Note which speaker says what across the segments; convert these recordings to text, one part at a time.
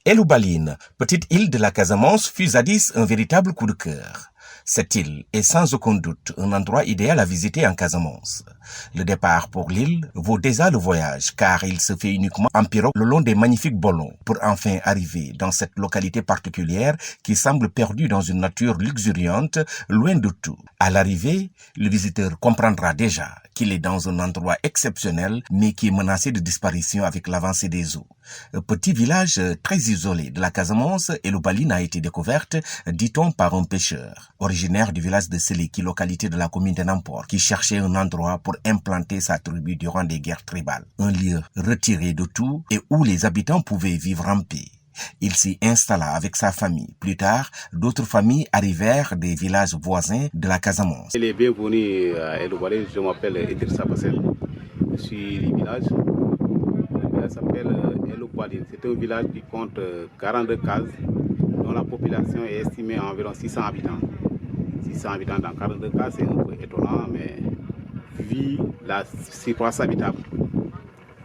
Speaker 1: Eloubaline, petite île de la Casamance, fut jadis un véritable coup de cœur. Cette île est sans aucun doute un endroit idéal à visiter en Casamance. Le départ pour l'île vaut déjà le voyage car il se fait uniquement en pirogue le long des magnifiques bolons pour enfin arriver dans cette localité particulière qui semble perdue dans une nature luxuriante, loin de tout. À l'arrivée, le visiteur comprendra déjà qu'il est dans un endroit exceptionnel mais qui est menacé de disparition avec l'avancée des eaux. Un petit village très isolé de la Casamance, Eloubaline a été découverte, dit-on, par un pêcheur, originaire du village de Seleki, localité de la commune de Nampor, qui cherchait un endroit pour implanter sa tribu durant des guerres tribales. Un lieu retiré de tout et où les habitants pouvaient vivre en paix. Il s'y installa avec sa famille. Plus tard, d'autres familles arrivèrent des villages voisins de la Casamance.
Speaker 2: Il est bienvenu à Eloubaline, je m'appelle Idrissa Bassel. Je suis du village. Le village s'appelle Eloubaline. C'est un village qui compte 42 cases, dont la population est estimée à environ 600 habitants. 600 habitants dans 42 cases, c'est un peu étonnant, mais vu la surface habitable,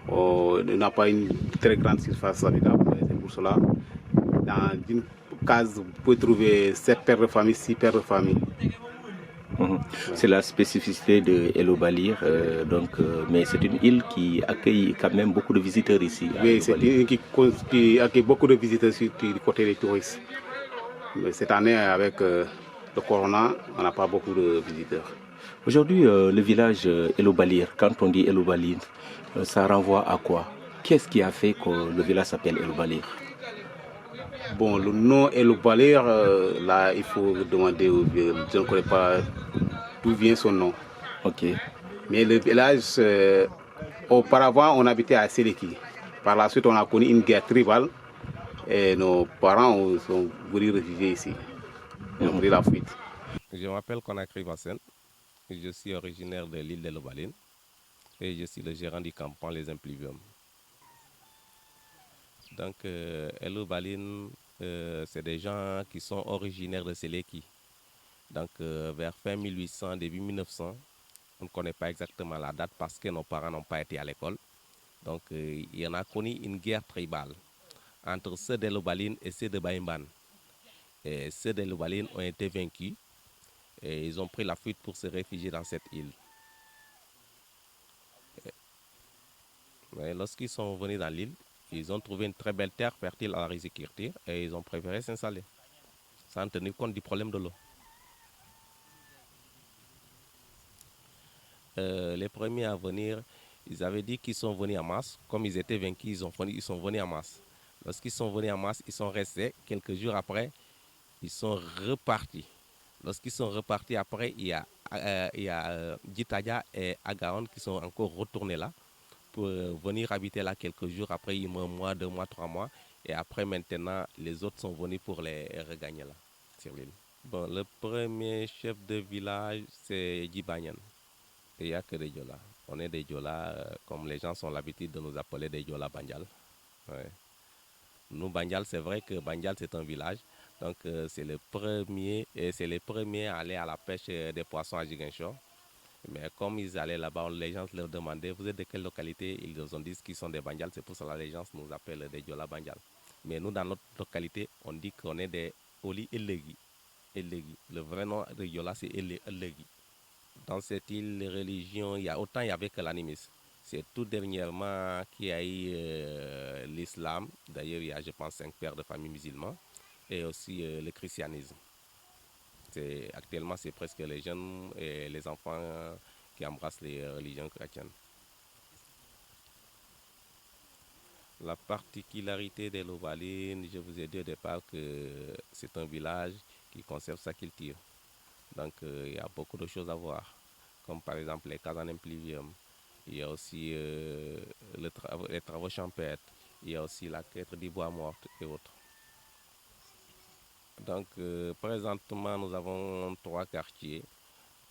Speaker 2: on n'a pas une très grande surface habitable. C'est pour cela, dans une case, vous pouvez trouver 7 pères de famille, 6 pères de famille.
Speaker 3: C'est la spécificité de Eloubaline, mais c'est une île qui accueille quand même beaucoup de visiteurs ici.
Speaker 2: Oui, c'est une île qui accueille beaucoup de visiteurs du côté des touristes. Mais cette année, avec le corona, on n'a pas beaucoup de visiteurs.
Speaker 3: Aujourd'hui, le village Eloubaline, quand on dit Eloubaline, ça renvoie à quoi? Qu'est-ce qui a fait que le village s'appelle Eloubaline?
Speaker 2: Bon, le nom Eloubaline, là, il faut demander je ne connais pas d'où vient son nom.
Speaker 3: Ok.
Speaker 2: Mais le village, auparavant, on habitait à Seleki. Par la suite, on a connu une guerre tribale et nos parents sont voulu réfugier ici. Ils ont pris la fuite.
Speaker 4: Je m'appelle Conakry Vassen. Je suis originaire de l'île d'Eloubaline et je suis le gérant du campement Les Impluvium. Donc, Eloubaline, c'est des gens qui sont originaires de Seleki. Donc, vers fin 1800, début 1900, on ne connaît pas exactement la date parce que nos parents n'ont pas été à l'école. Donc, il y en a connu une guerre tribale entre ceux d'Eloubaline et ceux de Baïmban. Et ceux d'Eloubaline ont été vaincus et ils ont pris la fuite pour se réfugier dans cette île. Mais lorsqu'ils sont venus dans l'île, ils ont trouvé une très belle terre fertile à la riziculture et ils ont préféré s'installer sans tenir compte du problème de l'eau. Les premiers à venir, ils avaient dit qu'ils sont venus en masse. Comme ils étaient vaincus, ils sont venus en masse. Lorsqu'ils sont venus en masse, ils sont restés. Quelques jours après, ils sont repartis. Lorsqu'ils sont repartis après, il y a Djitadia et Agaon qui sont encore retournés là pour venir habiter là quelques jours. Après, un mois, 2 mois, 3 mois. Et après, maintenant, les autres sont venus pour les regagner là, sur l'île. Bon, le premier chef de village, c'est Djibanyan. Il n'y a que des Diola. On est des Diola, comme les gens ont l'habitude de nous appeler des Diola Bandial. Ouais. Nous, Bandial, c'est vrai que Bandial, c'est un village. Donc, c'est les premiers à aller à la pêche des poissons à Ziguinchor. Mais comme ils allaient là-bas, les gens leur demandaient, vous êtes de quelle localité? Ils nous ont dit qu'ils sont des Bandial. C'est pour cela que les gens nous appellent des Diola Bandial. Mais nous, dans notre localité, on dit qu'on est des Oli Elegi. Le vrai nom de Diola, c'est Elegi. Dans cette île, les religions, il y avait que l'animisme. C'est tout dernièrement qu'il y a eu l'islam. D'ailleurs, il y a, je pense, 5 pères de famille musulmans. Et aussi le christianisme. Actuellement, c'est presque les jeunes et les enfants qui embrassent les religions chrétiennes. La particularité d'Eloubaline, je vous ai dit au départ que c'est un village qui conserve sa culture. Donc, il y a beaucoup de choses à voir, comme par exemple les cases en impluvium. Il y a aussi les travaux champêtres. Il y a aussi la quête du bois mort et autres. Donc, présentement, nous avons 3 quartiers.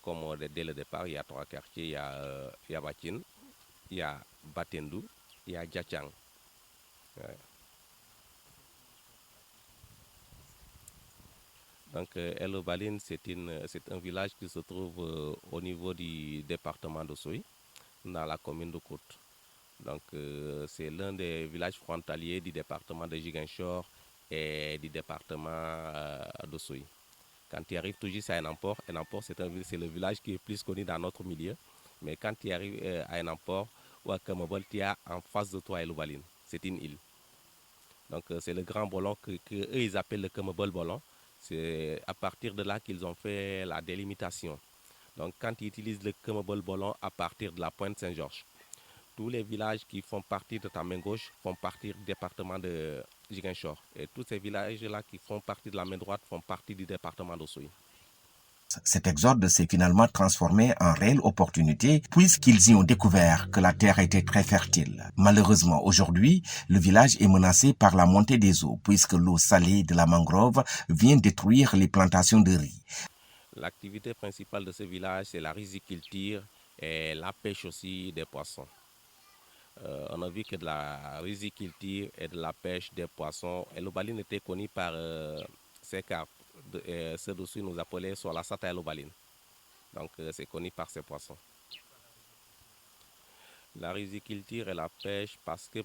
Speaker 4: Comme dès le départ, il y a 3 quartiers. Il y a Batin, il y a Batendou, il y a Djachang. Ouais. Donc, Eloubaline, c'est un village qui se trouve au niveau du département d'Ossoy, dans la commune de Côte. Donc, c'est l'un des villages frontaliers du département de Ziguinchor et du département d'Ossoy. Quand tu arrives tout juste à Enampor, c'est le village qui est plus connu dans notre milieu. Mais quand tu arrives à Enampor ou à Kamobol, tu as en face de toi Elobaline. C'est une île. Donc c'est le grand bolon que eux ils appellent le Kamobol bolon. C'est à partir de là qu'ils ont fait la délimitation. Donc quand ils utilisent le Kamobol bolon à partir de la pointe Saint-Georges, tous les villages qui font partie de ta main gauche font partie du département de Ziguinchor. Et tous ces villages-là qui font partie de la main droite font partie du département d'Ossoy.
Speaker 1: Cet exode s'est finalement transformé en réelle opportunité puisqu'ils y ont découvert que la terre était très fertile. Malheureusement, aujourd'hui, le village est menacé par la montée des eaux puisque l'eau salée de la mangrove vient détruire les plantations de riz.
Speaker 4: L'activité principale de ce village, c'est la riziculture et la pêche aussi des poissons. On a vu que de la riziculture et de la pêche des poissons, Elobaline était connue par ses carpes. Ceux dessus nous appelaient sur la Sata Elobaline. Donc c'est connu par ces poissons. La riziculture et la pêche,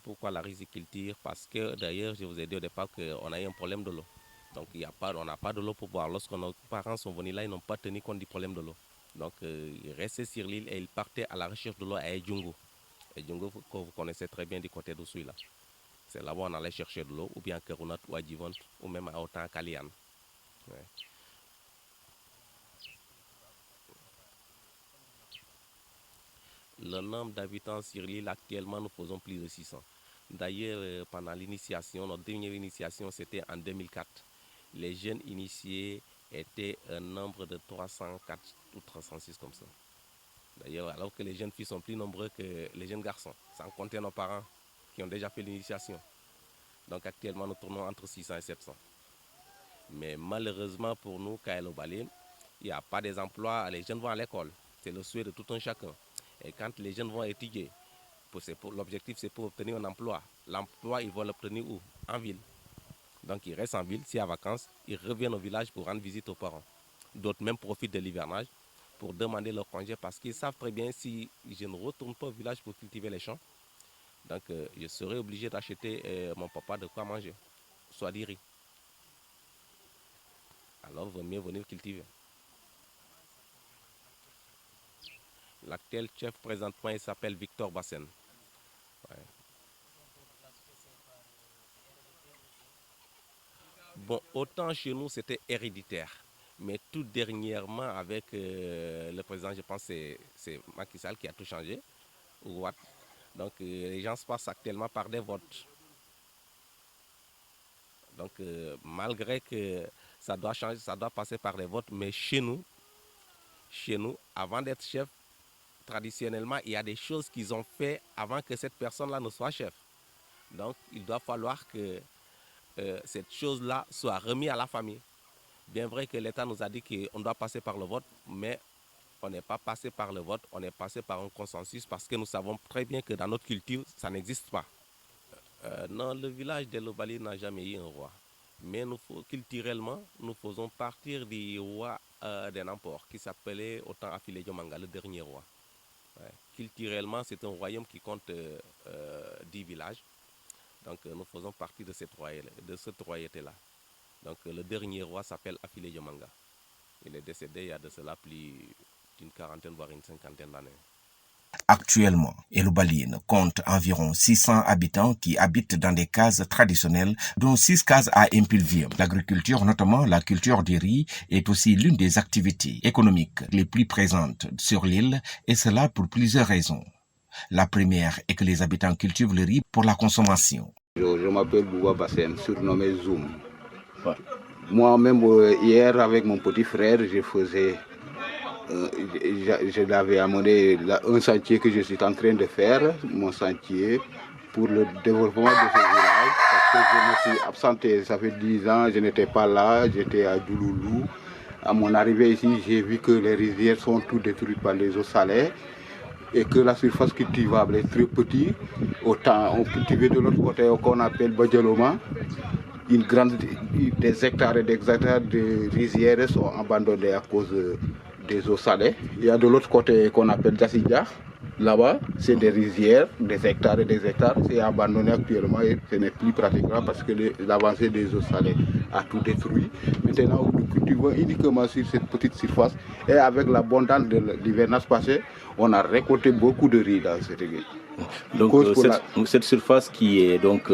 Speaker 4: pourquoi la riziculture? Parce que d'ailleurs, je vous ai dit au départ qu'on a eu un problème de l'eau. Donc on n'a pas de l'eau pour boire. Lorsque nos parents sont venus là, ils n'ont pas tenu compte du problème de l'eau. Donc ils restaient sur l'île et ils partaient à la recherche de l'eau à Edjungu. Edjungu, que vous connaissez très bien du côté d'Oussouy là. C'est là-bas on allait chercher de l'eau, ou bien à Kerunat ou à Djivont, ou même à Otan Kalian. Ouais. Le nombre d'habitants sur l'île actuellement, nous faisons plus de 600. D'ailleurs, pendant l'initiation, notre dernière initiation, c'était en 2004. Les jeunes initiés étaient un nombre de 304 ou 306 comme ça. D'ailleurs, alors que les jeunes filles sont plus nombreux que les jeunes garçons, sans compter nos parents qui ont déjà fait l'initiation. Donc actuellement, nous tournons entre 600 et 700. Mais malheureusement pour nous, qu'à Elobaline, il n'y a pas des emplois, les jeunes vont à l'école. C'est le souhait de tout un chacun. Et quand les jeunes vont étudier, l'objectif c'est pour obtenir un emploi. L'emploi, ils vont l'obtenir où? En ville. Donc ils restent en ville, si à vacances, ils reviennent au village pour rendre visite aux parents. D'autres même profitent de l'hivernage pour demander leur congé parce qu'ils savent très bien si je ne retourne pas au village pour cultiver les champs, donc je serai obligé d'acheter mon papa de quoi manger, soit du riz. Alors il vaut mieux venir cultiver. L'actuel chef présentement, il s'appelle Victor Bassen. Ouais. Bon, autant chez nous c'était héréditaire, mais tout dernièrement avec le président, je pense que c'est Macky Sall qui a tout changé. Donc les gens se passent actuellement par des votes. Donc malgré que ça doit changer, ça doit passer par des votes, mais chez nous, avant d'être chef, traditionnellement, il y a des choses qu'ils ont fait avant que cette personne-là ne soit chef. Donc il doit falloir que cette chose-là soit remise à la famille. Bien vrai que l'État nous a dit qu'on doit passer par le vote, mais on n'est pas passé par le vote, on est passé par un consensus parce que nous savons très bien que dans notre culture, ça n'existe pas. Non, le village d'Elobaline n'a jamais eu un roi. Mais culturellement, nous faisons partir du roi d'Enampor qui s'appelait Otan Afile Diomanga, le dernier roi. Ouais. Culturellement, c'est un royaume qui compte 10 villages. Donc nous faisons partie de cette royauté-là. Donc le dernier roi s'appelle Afile Diomanga. Il est décédé il y a de cela plus d'une quarantaine, voire une cinquantaine d'années.
Speaker 1: Actuellement, Elobaline compte environ 600 habitants qui habitent dans des cases traditionnelles, dont 6 cases à impulvium. L'agriculture, notamment la culture du riz, est aussi l'une des activités économiques les plus présentes sur l'île, et cela pour plusieurs raisons. La première est que les habitants cultivent le riz pour la consommation.
Speaker 2: Je m'appelle Bouba Bassem, surnommé Zoom. Moi-même, hier, avec mon petit frère, je l'avais amené un sentier que je suis en train de faire, mon sentier, pour le développement de ce village. Parce que je me suis absenté, ça fait 10 ans, je n'étais pas là, j'étais à Douloulou. À mon arrivée ici, j'ai vu que les rizières sont toutes détruites par les eaux salées et que la surface cultivable est très petite. Autant on cultivait de l'autre côté qu'on appelle Badjaloma. Des hectares et des hectares de rizières sont abandonnés à cause des eaux salées. Il y a de l'autre côté qu'on appelle Jassidja. Là-bas, c'est des rizières, des hectares et des hectares. C'est abandonné actuellement et ce n'est plus praticable parce que l'avancée des eaux salées a tout détruit. Maintenant, nous cultivons uniquement sur cette petite surface et avec l'abondance de l'hivernage passé, on a récolté beaucoup de riz dans cette région.
Speaker 3: Donc cette surface qui est donc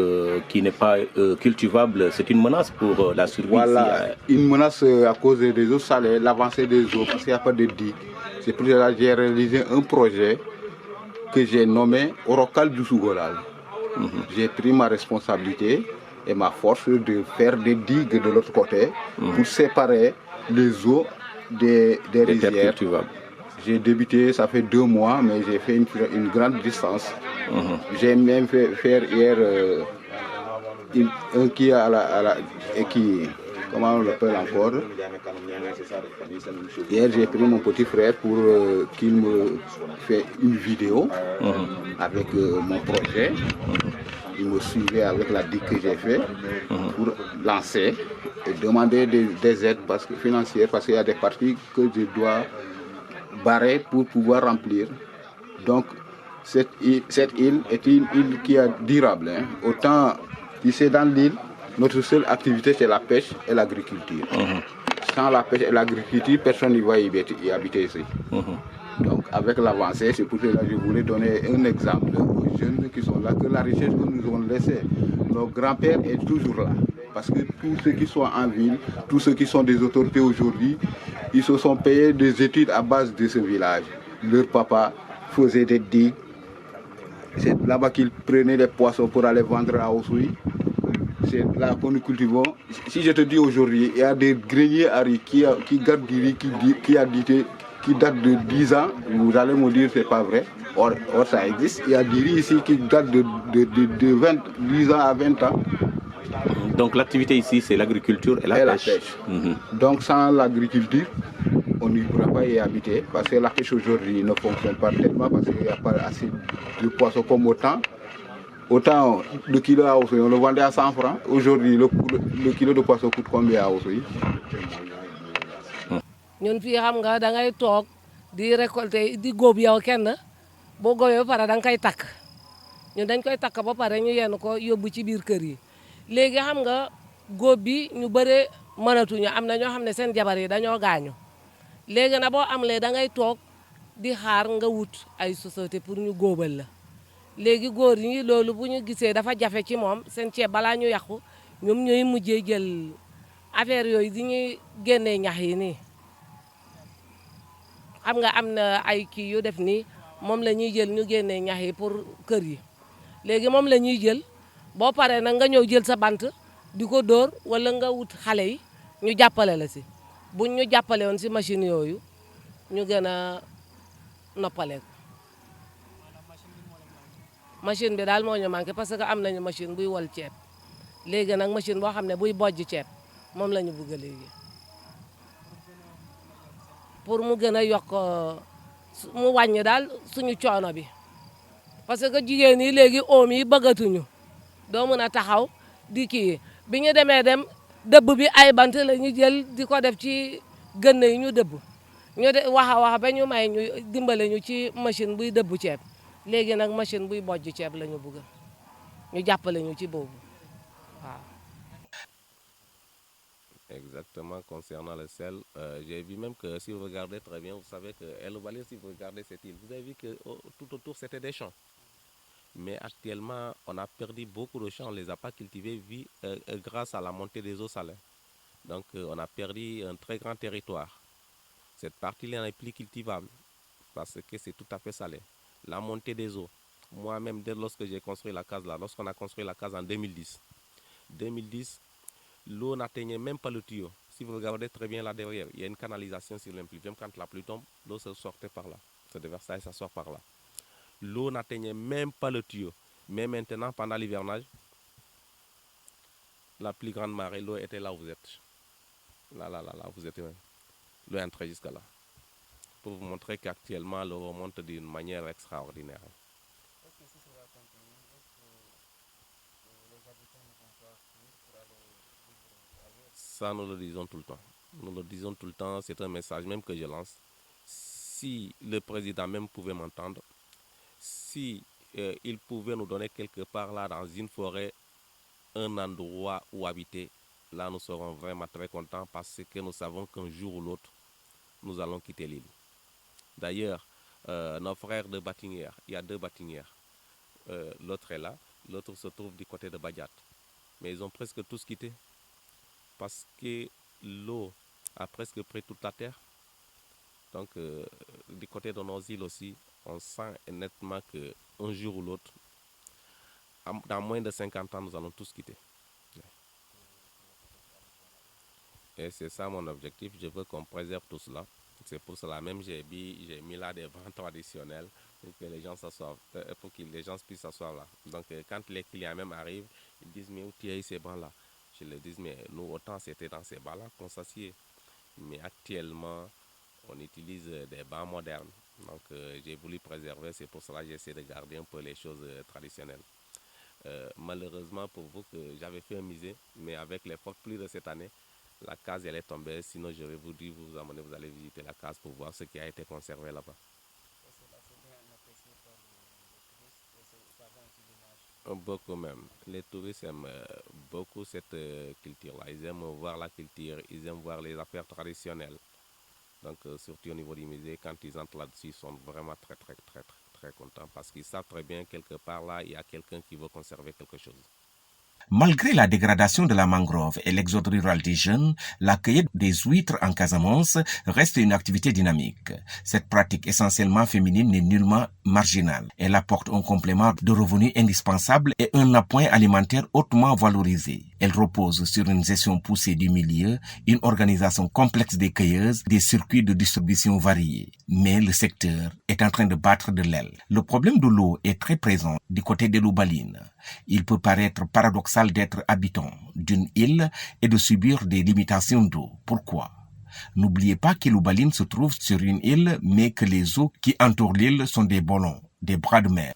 Speaker 3: qui n'est pas cultivable, c'est une menace pour la survie.
Speaker 2: Voilà, une menace à cause des eaux salées, l'avancée des eaux, parce qu'il n'y a pas de digue. C'est pour cela que j'ai réalisé un projet que j'ai nommé Orocal du Sougolal. J'ai pris ma responsabilité et ma force de faire des digues de l'autre côté pour séparer les eaux des rizières. J'ai débuté, ça fait 2 mois, mais j'ai fait une grande distance. J'ai même fait faire hier un qui comment on l'appelle encore. Hier, j'ai pris mon petit frère pour qu'il me fait une vidéo avec mon projet. Il me suivait avec la digue que j'ai fait pour lancer et demander des aides financières parce qu'il y a des parties que je dois barrer pour pouvoir remplir. Donc, cette île est une île qui est durable. Autant, ici dans l'île, notre seule activité, c'est la pêche et l'agriculture. Sans la pêche et l'agriculture, personne ne va y habiter ici. Donc, avec l'avancée, c'est pour cela que je voulais donner un exemple aux jeunes qui sont là, que la richesse que nous avons laissée, nos grands-pères est toujours là. Parce que tous ceux qui sont en ville, tous ceux qui sont des autorités aujourd'hui, ils se sont payés des études à base de ce village. Leur papa faisait des digues. C'est là-bas qu'ils prenaient les poissons pour aller vendre à Ousoui. C'est là que nous cultivons. Si je te dis aujourd'hui, il y a des greniers à riz qui gardent du riz qui date de 10 ans, vous allez me dire que ce n'est pas vrai. Or, ça existe. Il y a du riz ici qui date de 10 ans à 20 ans.
Speaker 3: Donc l'activité ici, c'est l'agriculture et la pêche.
Speaker 2: Donc sans l'agriculture, on n'y pourra pas y habiter. Parce que la pêche aujourd'hui ne fonctionne pas tellement parce qu'il n'y a pas assez de poissons comme autant. Autant le kilo à Ousoui, on le vendait à 100 francs. Aujourd'hui, le kilo de poisson coûte combien à Ousoui?
Speaker 5: ñun fii xam nga da ngay toog di récolter di góob yow kenn boo góobee ba pare da nga koy takk ñun dañ koy takk ba pare ñu yenn ko yóbbu ci biir kër yi léegi xam nga góob bi ñu bëre mënatuñu am na ñoo xam ne seen jabar yi dañoo gaañu léegi na boo am lee da ngay toog di xaar nga wut ay société pour ñu góobal la léegi góor ñi loolu bu ñu gisee dafa jafe ci moom seen ceeb balaa ñu yàqu ñoom ñooy mujjee jël affaire yooyu di ñuy génnee ñax yi nii xam nga am na ay kii yu def nii moom la ñuy jël ñu génnee ñax yi pour kër yi léegi moom la ñuy jël boo paree nag nga ñëw jël sa bant di ko dóor wala nga wut xale yi ñu jàppale la si buñ ñu jàppale woon si machine yooyu ñu gën a noppaleeku machine bi daal moo ñu manqué parce que am nañu machine buy wol ceeb léegi nag machine boo xam ne buy bojj ceeb moom la ñu bëgg léegi pour mu gën a yokk mu wàññi daal suñu coono bi parce que jigéen yi léegi oom yi bëggatuñu doo mën a taxaw di kii bi ñu demee dëbb bi ay bant la ñu jël di ko def ci gën yi ñu dëbb ñu wax ba ñu may ñu dimbale ñu ci machine buy dëbb ceeb léegi nag machine buy bojj ceeb la ñu bëgg ñu jàppale ñu ci boobu waaw.
Speaker 4: Exactement, concernant le sel, j'ai vu même que si vous regardez très bien, vous savez que El Oubali, si vous regardez cette île, vous avez vu que tout autour c'était des champs. Mais actuellement, on a perdu beaucoup de champs, on ne les a pas cultivés grâce à la montée des eaux salées. Donc on a perdu un très grand territoire. Cette partie-là n'est plus cultivable parce que c'est tout à fait salé. La montée des eaux, moi-même, dès lorsque j'ai construit la case là, lorsqu'on a construit la case en 2010, l'eau n'atteignait même pas le tuyau. Si vous regardez très bien là derrière, il y a une canalisation sur l'impluvium. Quand la pluie tombe, l'eau se sortait par là. C'est de Versailles, ça sort par là. L'eau n'atteignait même pas le tuyau. Mais maintenant, pendant l'hivernage, la plus grande marée, l'eau était là où vous êtes. Là, vous êtes même. L'eau est entrée jusqu'à là. Pour vous montrer qu'actuellement, l'eau remonte d'une manière extraordinaire. Ça, nous le disons tout le temps. Nous le disons tout le temps, c'est un message même que je lance. Si le président même pouvait m'entendre, si ils pouvaient nous donner quelque part là dans une forêt un endroit où habiter, là nous serons vraiment très contents parce que nous savons qu'un jour ou l'autre, nous allons quitter l'île. D'ailleurs, nos frères de Batinière, il y a 2 Batinières. L'autre est là, l'autre se trouve du côté de Badiat. Mais ils ont presque tous quitté parce que l'eau a presque pris toute la terre. Donc, du côté de nos îles aussi, on sent nettement qu'un jour ou l'autre, dans moins de 50 ans, nous allons tous quitter. Et c'est ça mon objectif, je veux qu'on préserve tout cela. C'est pour cela même j'ai mis là des bancs traditionnels pour que les gens s'assoient, pour que les gens puissent s'asseoir là. Donc quand les clients même arrivent, ils disent mais où tu as eu ces bancs là? Je leur dis mais nous autant c'était dans ces bancs là qu'on s'assied. Mais actuellement on utilise des bancs modernes. Donc j'ai voulu préserver, c'est pour cela que j'essaie de garder un peu les choses traditionnelles. Malheureusement pour vous que j'avais fait un musée, mais avec les fortes pluies de cette année, la case elle est tombée, sinon je vais vous dire, vous amener, vous allez visiter la case pour voir ce qui a été conservé là-bas. Beaucoup même. Les touristes aiment beaucoup cette culture-là. Ils aiment voir la culture, ils aiment voir les affaires traditionnelles. Donc surtout au niveau du musée, quand ils entrent là-dessus, ils sont vraiment très contents parce qu'ils savent très bien quelque part là, il y a quelqu'un qui veut conserver quelque chose.
Speaker 1: Malgré la dégradation de la mangrove et l'exode rural des jeunes, la cueillette des huîtres en Casamance reste une activité dynamique. Cette pratique essentiellement féminine n'est nullement marginale. Elle apporte un complément de revenus indispensable et un appoint alimentaire hautement valorisé. Elle repose sur une gestion poussée du milieu, une organisation complexe des cueilleuses, des circuits de distribution variés. Mais le secteur est en train de battre de l'aile. Le problème de l'eau est très présent du côté de l'Elobaline. Il peut paraître paradoxal d'être habitant d'une île et de subir des limitations d'eau. Pourquoi? N'oubliez pas qu'Elobaline se trouve sur une île, mais que les eaux qui entourent l'île sont des ballons, des bras de mer.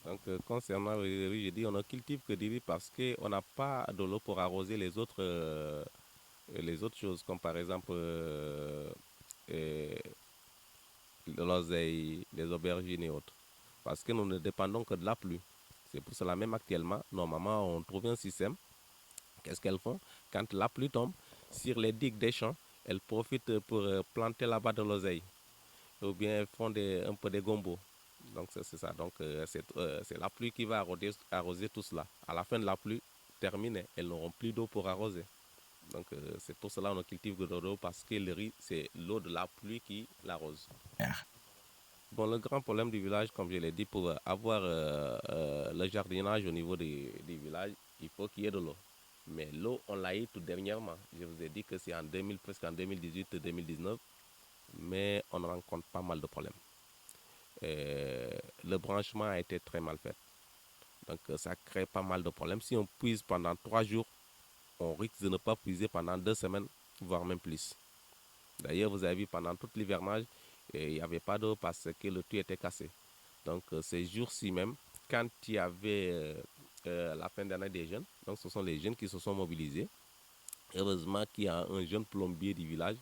Speaker 4: Donc, concernant le riz, je dis on ne cultive que du riz parce qu'on n'a pas de l'eau pour arroser les autres choses, comme par exemple l'oseille, les aubergines et autres. Parce que nous ne dépendons que de la pluie. C'est pour cela même actuellement, normalement, on trouve un système. Qu'est-ce qu'elles font? Quand la pluie tombe, sur les digues des champs, elles profitent pour planter là-bas de l'oseille. Ou bien elles font un peu de gombo. Donc c'est ça. Donc c'est la pluie qui va arroser tout cela. À la fin de la pluie terminée, elles n'auront plus d'eau pour arroser. Donc c'est pour cela qu'on cultive de l'eau parce que le riz, c'est l'eau de la pluie qui l'arrose. Bon, le grand problème du village, comme je l'ai dit, pour avoir le jardinage au niveau du village, il faut qu'il y ait de l'eau. Mais l'eau, on l'a eu tout dernièrement. Je vous ai dit que c'est presque en 2018-2019, mais on rencontre pas mal de problèmes. Le branchement a été très mal fait. Donc ça crée pas mal de problèmes. Si on puise pendant 3 jours, on risque de ne pas puiser pendant 2 semaines, voire même plus. D'ailleurs, vous avez vu pendant tout l'hivernage, il n'y avait pas d'eau parce que le tuyau était cassé. Donc ces jours-ci même, quand il y avait la fin d'année des jeunes, donc ce sont les jeunes qui se sont mobilisés. Heureusement qu'il y a un jeune plombier du village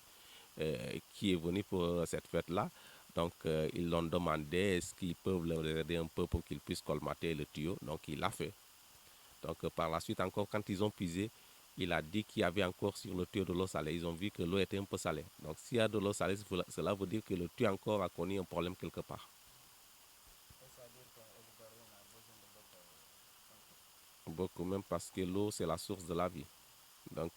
Speaker 4: qui est venu pour cette fête-là. Donc ils l'ont demandé est-ce qu'ils peuvent leur aider un peu pour qu'ils puissent colmater le tuyau. Donc il l'a fait. Donc par la suite encore, quand ils ont puisé, il a dit qu'il y avait encore sur le tuyau de l'eau salée. Ils ont vu que l'eau était un peu salée. Donc s'il y a de l'eau salée, cela veut dire que le tuyau encore a connu un problème quelque part. Beaucoup même parce que l'eau, c'est la source de la vie. Donc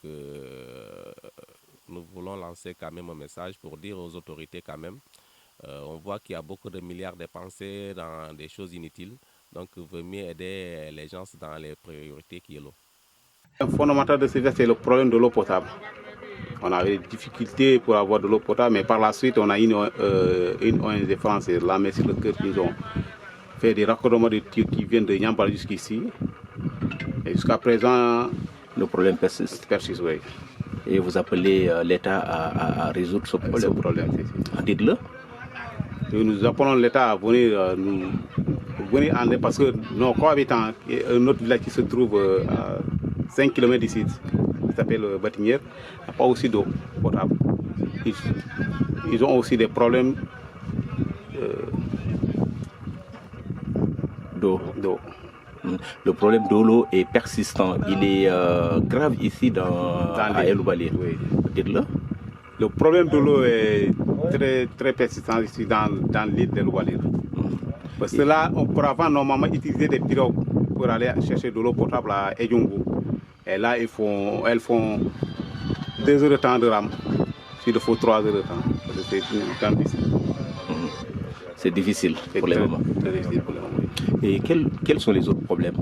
Speaker 4: nous voulons lancer quand même un message pour dire aux autorités quand même. On voit qu'il y a beaucoup de milliards dépensés dans des choses inutiles. Donc il vaut mieux aider les gens dans les priorités qui est l'eau.
Speaker 2: Le fondamental de ce village, c'est le problème de l'eau potable. On avait des difficultés pour avoir de l'eau potable, mais par la suite, on a une ONG française, la Merci le Cœur, qui ont fait des raccordements de tuyaux qui viennent de Niambal jusqu'ici. Et jusqu'à présent,
Speaker 3: le problème persiste.
Speaker 2: Oui.
Speaker 3: Et vous appelez l'État à résoudre ce problème. Dites-le.
Speaker 2: Et nous appelons l'État à venir venir en aide parce que nos cohabitants, un autre village qui se trouve à 5 km d'ici, qui s'appelle Batinière, n'a pas aussi d'eau potable. Ils ont aussi des problèmes
Speaker 3: d'eau. Le problème de l'eau est persistant. Il est grave ici à El Oubali.
Speaker 2: Oui.
Speaker 3: Dites-le.
Speaker 2: Le problème de l'eau est très, très persistant ici dans l'île d'El Oubali. Parce que là, on pourra pas normalement utiliser des pirogues pour aller chercher de l'eau potable à Edjongou. Et là, elles font 2 heures de temps de rame. Il faut 3 heures de temps. C'est quand même difficile.
Speaker 3: C'est difficile pour le moment.
Speaker 2: Très difficile pour le moment.
Speaker 3: Et quels sont les autres problèmes?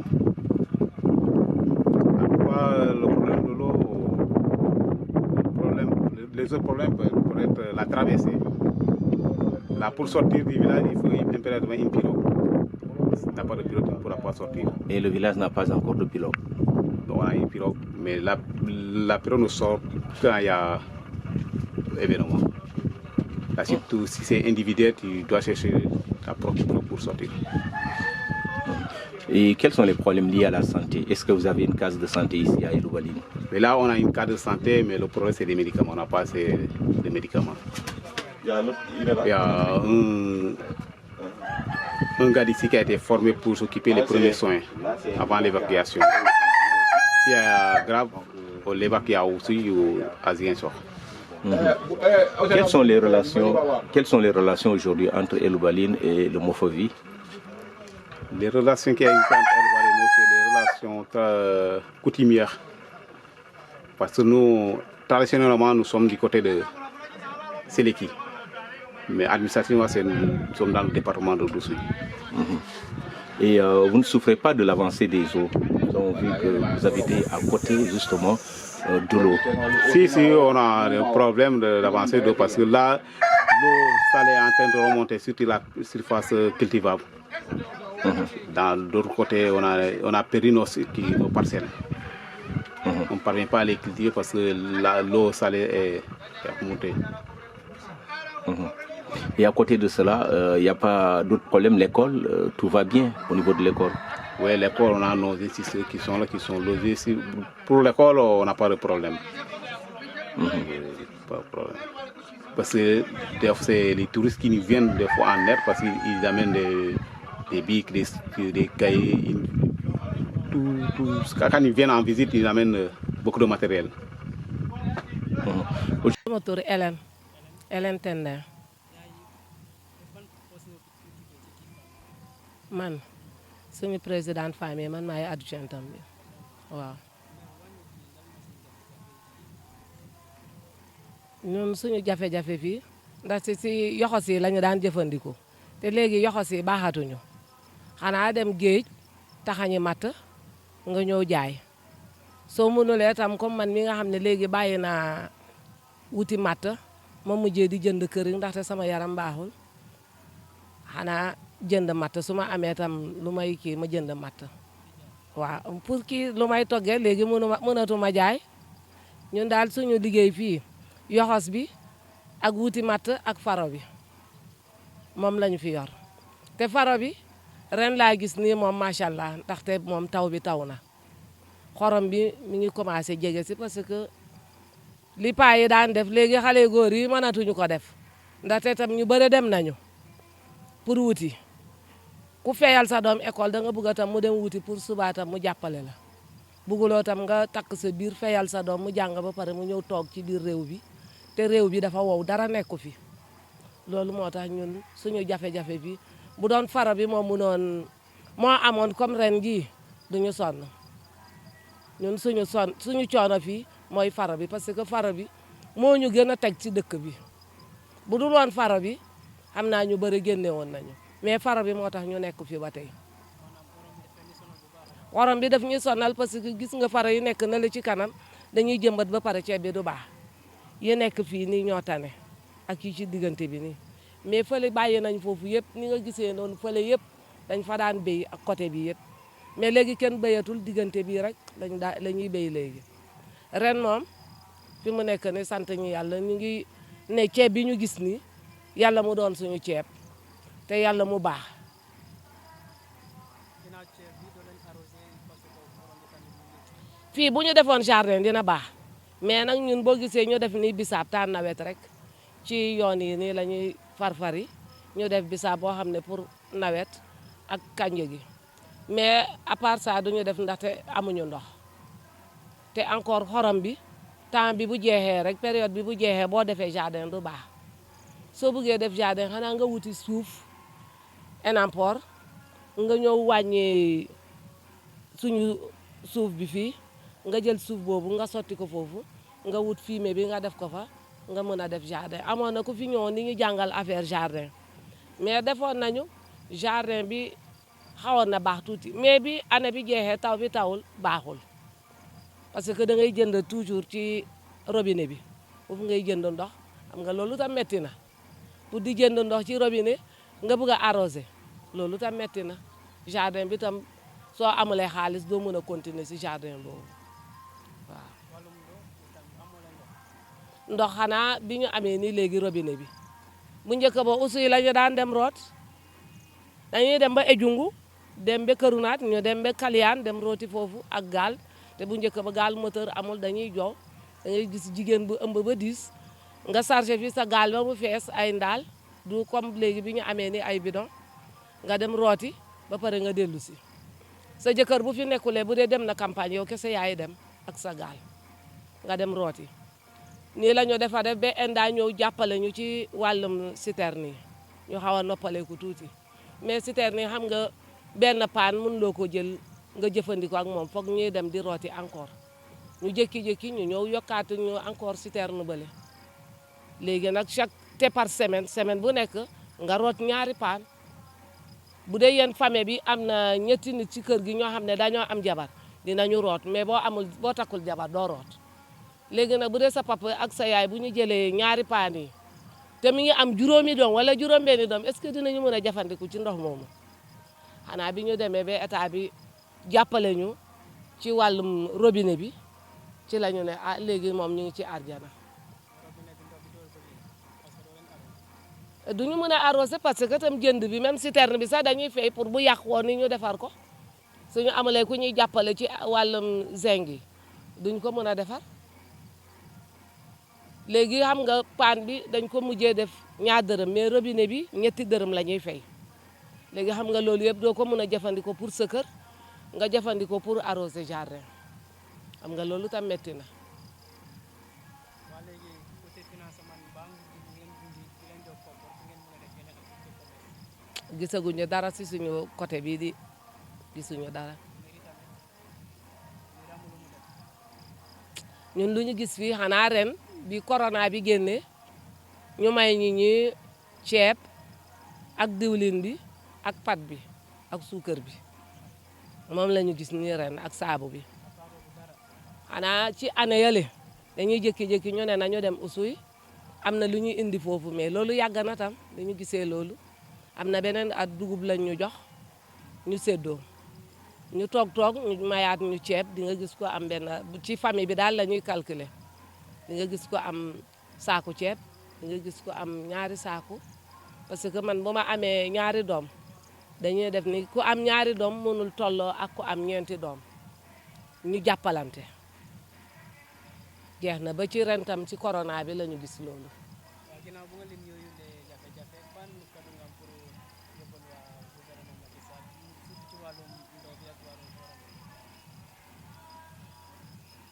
Speaker 2: Le problème de l'eau, les autres problèmes peuvent être la traversée. Là, pour sortir du village, il faut impérativement une pirogue. S'il n'y a pas de pirogue, on ne pourra pas sortir.
Speaker 3: Et le village n'a pas encore de pirogue.
Speaker 2: Donc on a une pirogue, mais la pirogue ne sort quand il y a événement. Là, surtout si c'est individuel, tu dois chercher ta propre pirogue pour sortir.
Speaker 3: Et quels sont les problèmes liés à la santé? Est-ce que vous avez une case de santé ici à El Oubali?
Speaker 2: Mais là, on a une case de santé, mais le problème, c'est les médicaments. On n'a pas assez de médicaments. Il y a un gars d'ici qui a été formé pour s'occuper des premiers soins avant l'évacuation. Si c'est grave, on l'évacue aussi à Ziguinchor.
Speaker 3: Quelles sont les relations aujourd'hui entre El Oubali et le Mofovi?
Speaker 2: Les relations qui existent entre El Oubali, c'est les relations coutumières. Parce que nous, traditionnellement, nous sommes du côté de Séléki. Mais administrativement, nous sommes dans le département de Dossouy.
Speaker 3: Et vous ne souffrez pas de l'avancée des eaux? Nous avons vu que vous habitez à côté justement de l'eau.
Speaker 2: Si, on a un problème de l'avancée d'eau parce que là, l'eau salée est en train de remonter sur la surface cultivable. Dans l'autre côté, on a perdu nos parcelles. On ne parvient pas à les cultiver parce que l'eau salée est remontée.
Speaker 3: Et à côté de cela, il n'y a pas d'autres problèmes? L'école, tout va bien au niveau de l'école?
Speaker 2: Oui, l'école, on a nos instituts qui sont là, qui sont logés. Pour l'école, on n'a pas de problème. Pas de problème. Parce que c'est les touristes qui nous viennent des fois en air parce qu'ils amènent des bics, des cahiers. Quand ils viennent en visite, ils amènent beaucoup de matériel.
Speaker 5: Mon tour Hélène Tender. Man suñu président famille man maay adjointam bi waaw ñun suñu jafe-jafe fii ndax si yoxos yi la ñu daan jëfandikoo te léegi yoxos yi baaxatuñu xanaa dem géej taxañi matt nga ñëw jaay soo mënulee tam comme man mi nga xam ne léegi bàyyi naa wuti matt ma mujjee di jënd kër ndaxte sama yaram baaxul xanaa jënd matt su ma amee tam lu may kii ma jënd matt waaw pour kii lu may toggee léegi mënatuma jaay ñun daal suñu liggéey fii yoxos bi ak wuti matt ak faro bi moom lañu fi yor te faro bi ren laa gis nii moom macha allah ndaxte moom taw bi taw na xorom bi mi ngi commencé jege si parce que li paa yi daan def léegi xale góor yi mënatuñu ko def ndaxte tam ñu bëri dem nañu pour wuti ku feyal sa doom école da nga bëgg tam mu dem wuti pour suba tam mu jàppale la bëgguloo tam nga takk sa biir feyal sa doom mu jàng ba pare mu ñëw toog ci biir réew bi te réew bi dafa wow dara nekku fi loolu moo tax ñun suñu jafe-jafe bi bu doon faro bi moo amoon comme ren jii duñu sonn ñun suñu coono fii mooy faro bi parce que faro bi moo ñu gën a teg ci dëkk bi bu dul woon faro bi xam naa ñu bëri génne woon nañu mais faro bi moo tax ñu nekk fi ba tey xorom bi daf ñuy sonal parce que gis nga faro yi nekk na la ci kanam dañuy jëmbat ba pare ceeb bi du baax yi nekk fii nii ñoo tane ak yi ci diggante bi nii mais fële bàyyi nañ foofu yëpp ni nga gisee noonu fële yëpp dañ fa daan béy ak côté bi yëpp mais léegi kenn béyatul diggante bii rek la ñuy béy léegi ren moom fi mu nekk ni sant ñu yàlla ñu ngi ne ceeb bi ñu gis nii yàlla mu doon suñu ceeb te yàlla mu baax fii bu ñu defoon jardin dina baax mais nag ñun boo gisee ñu def nii bisaab taan nawet rek ci yoon yi nii la ñuy farfari ñu def bisaab boo xam ne pour nawet ak kànja gi mais à part ça duñu def ndaxte amuñu ndox te encore xorom bi temps bi bu jeexee rek période bi bu jeexee boo defee jardin du baax soo bëggee def jardin xanaa nga wuti suuf enampor nga ñëw wàññi suñu suuf bi fii nga jël suuf boobu nga sotti ko foofu nga wut fumier bi nga def ko fa nga mën a def jardin amoon na ku fi ñëwoon ni ñu jàngal affaire jardin mais defoon nañu jardin bi xawoon na baax tuuti mais bi année bi jeexee taw bi tawul baaxul parce que da ngay jënd toujours ci robinet bi foofu ngay jënd ndox xam nga loolu tam metti na pour di jënd ndox ci robinet nga bëgg a arroser loolu tam metti na jardin bi tam soo amulee xaalis doo mën a continuer si jardin boobu waaw. ndox xanaa bi ñu amee nii léegi robinet bi bu njëkk ba aussi la ñu daan dem root dañuy dem ba Ejungu dem ba Kërunaat ñu dem ba Kaliyaan dem rooti foofu ak gaal te bu njëkk ba gaal moteur amul dañuy jow da ngay gis jigéen bu ëmb ba 10 nga chargé fi sa gaal ba mu fees ay ndaal du comme léegi bi ñu amee ni ay bidon nga dem rooti ba pare nga dellu si sa jëkkër bu fi nekkulee bu dee dem na campagne yow kese yaay dem ak sa gaal nga dem rooti nii la ñu defa def ba enda ñëw jàppale ñu ci wàllum citerne yi ñu xaw a noppaleeku tuuti mais citerne yi xam nga benn paan mën loo ko jël nga jëfandikoo ak moom foog ñuy dem di rooti encore ñu jékki-jékki ñu ñëw yokkaatu ñu encore citerne bële léegi nag te par semaine bu nekk nga root ñaari paan bu dee yéen famille bi am na ñetti nit ci kër gi ñoo xam ne dañoo am jabar dinañu root mais boo takkul jabar doo root léegi nag bu dee sa papa ak sa yaay bu ñu jëlee ñaari paan yi te mi ngi am juróomi doom wala juróom-benni doom est-ce que dinañu mën a jafandiku ci ndox moomu xanaa bi ñu demee ba état bi jàppale ñu ci wàllum robinet bi ci la ñu ne ah léegi moom ñu ngi ci arjana du ñu mën a arrosé parce que tam jënd bi même citerne bi sax dañuy fay pour bu yàq woon ni ñu defar ko suñu amalee ku ñuy jàppale ci wàllum zinc yi duñ ko mën a defar léegi xam nga paan bi dañ ko mujjee def ñaar dërëm mais robinet bi ñetti dërëm la ñuy fay léegi xam nga loolu yëpp doo ko mën a jëfandikoo pour sa kër nga jëfandikoo pour arroser jardin xam nga loolu tam metti na gisaguñu dara si suñu côté bii di gisuñu dara ñun lu ñu gis fii xanaa ren bi corona bi génnee ñu may ñi ceeb ak diwlin bi ak pat bi ak suukar bi moom la ñu gis nii ren ak saabu bi xanaa ci année yële dañuy jékki-jékki ñu ne nañu dem usuy am na lu ñuy indi foofu mais loolu yàgg na tam dañu gisee loolu am na beneen at dugub lañ ñu jox ñu séddoo ñu toog ñu mayaat ñu ceeb di nga gis ko am benn ci famille bi daal la ñuy calculer di nga gis ko am saaku ceeb di nga gis ko am ñaari saaku parce que man bu ma amee ñaari doom dañuy def ni ku am ñaari doom mënul tolloo ak ku am ñeenti doom ñu jàppalante jeex na ba ci ren tam ci corona bi la ñu gis loolu.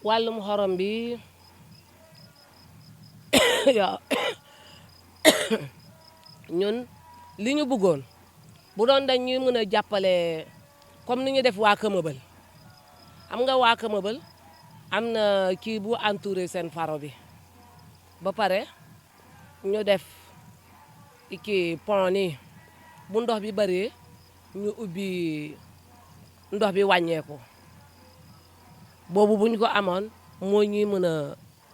Speaker 5: wàllum xorom bi yow ñun li ñu bëggoon bu doon dañ ñuy mën a jàppale comme ni ñu def waa Këmëbël xam nga waa Këmëbël am na kii bu entouré seen faro bi ba pare ñu def kii pont nii bu ndox bi bëree ñu ubbi ndox bi wàññeeku boobu bu ñu ko amoon moo ñuy mën a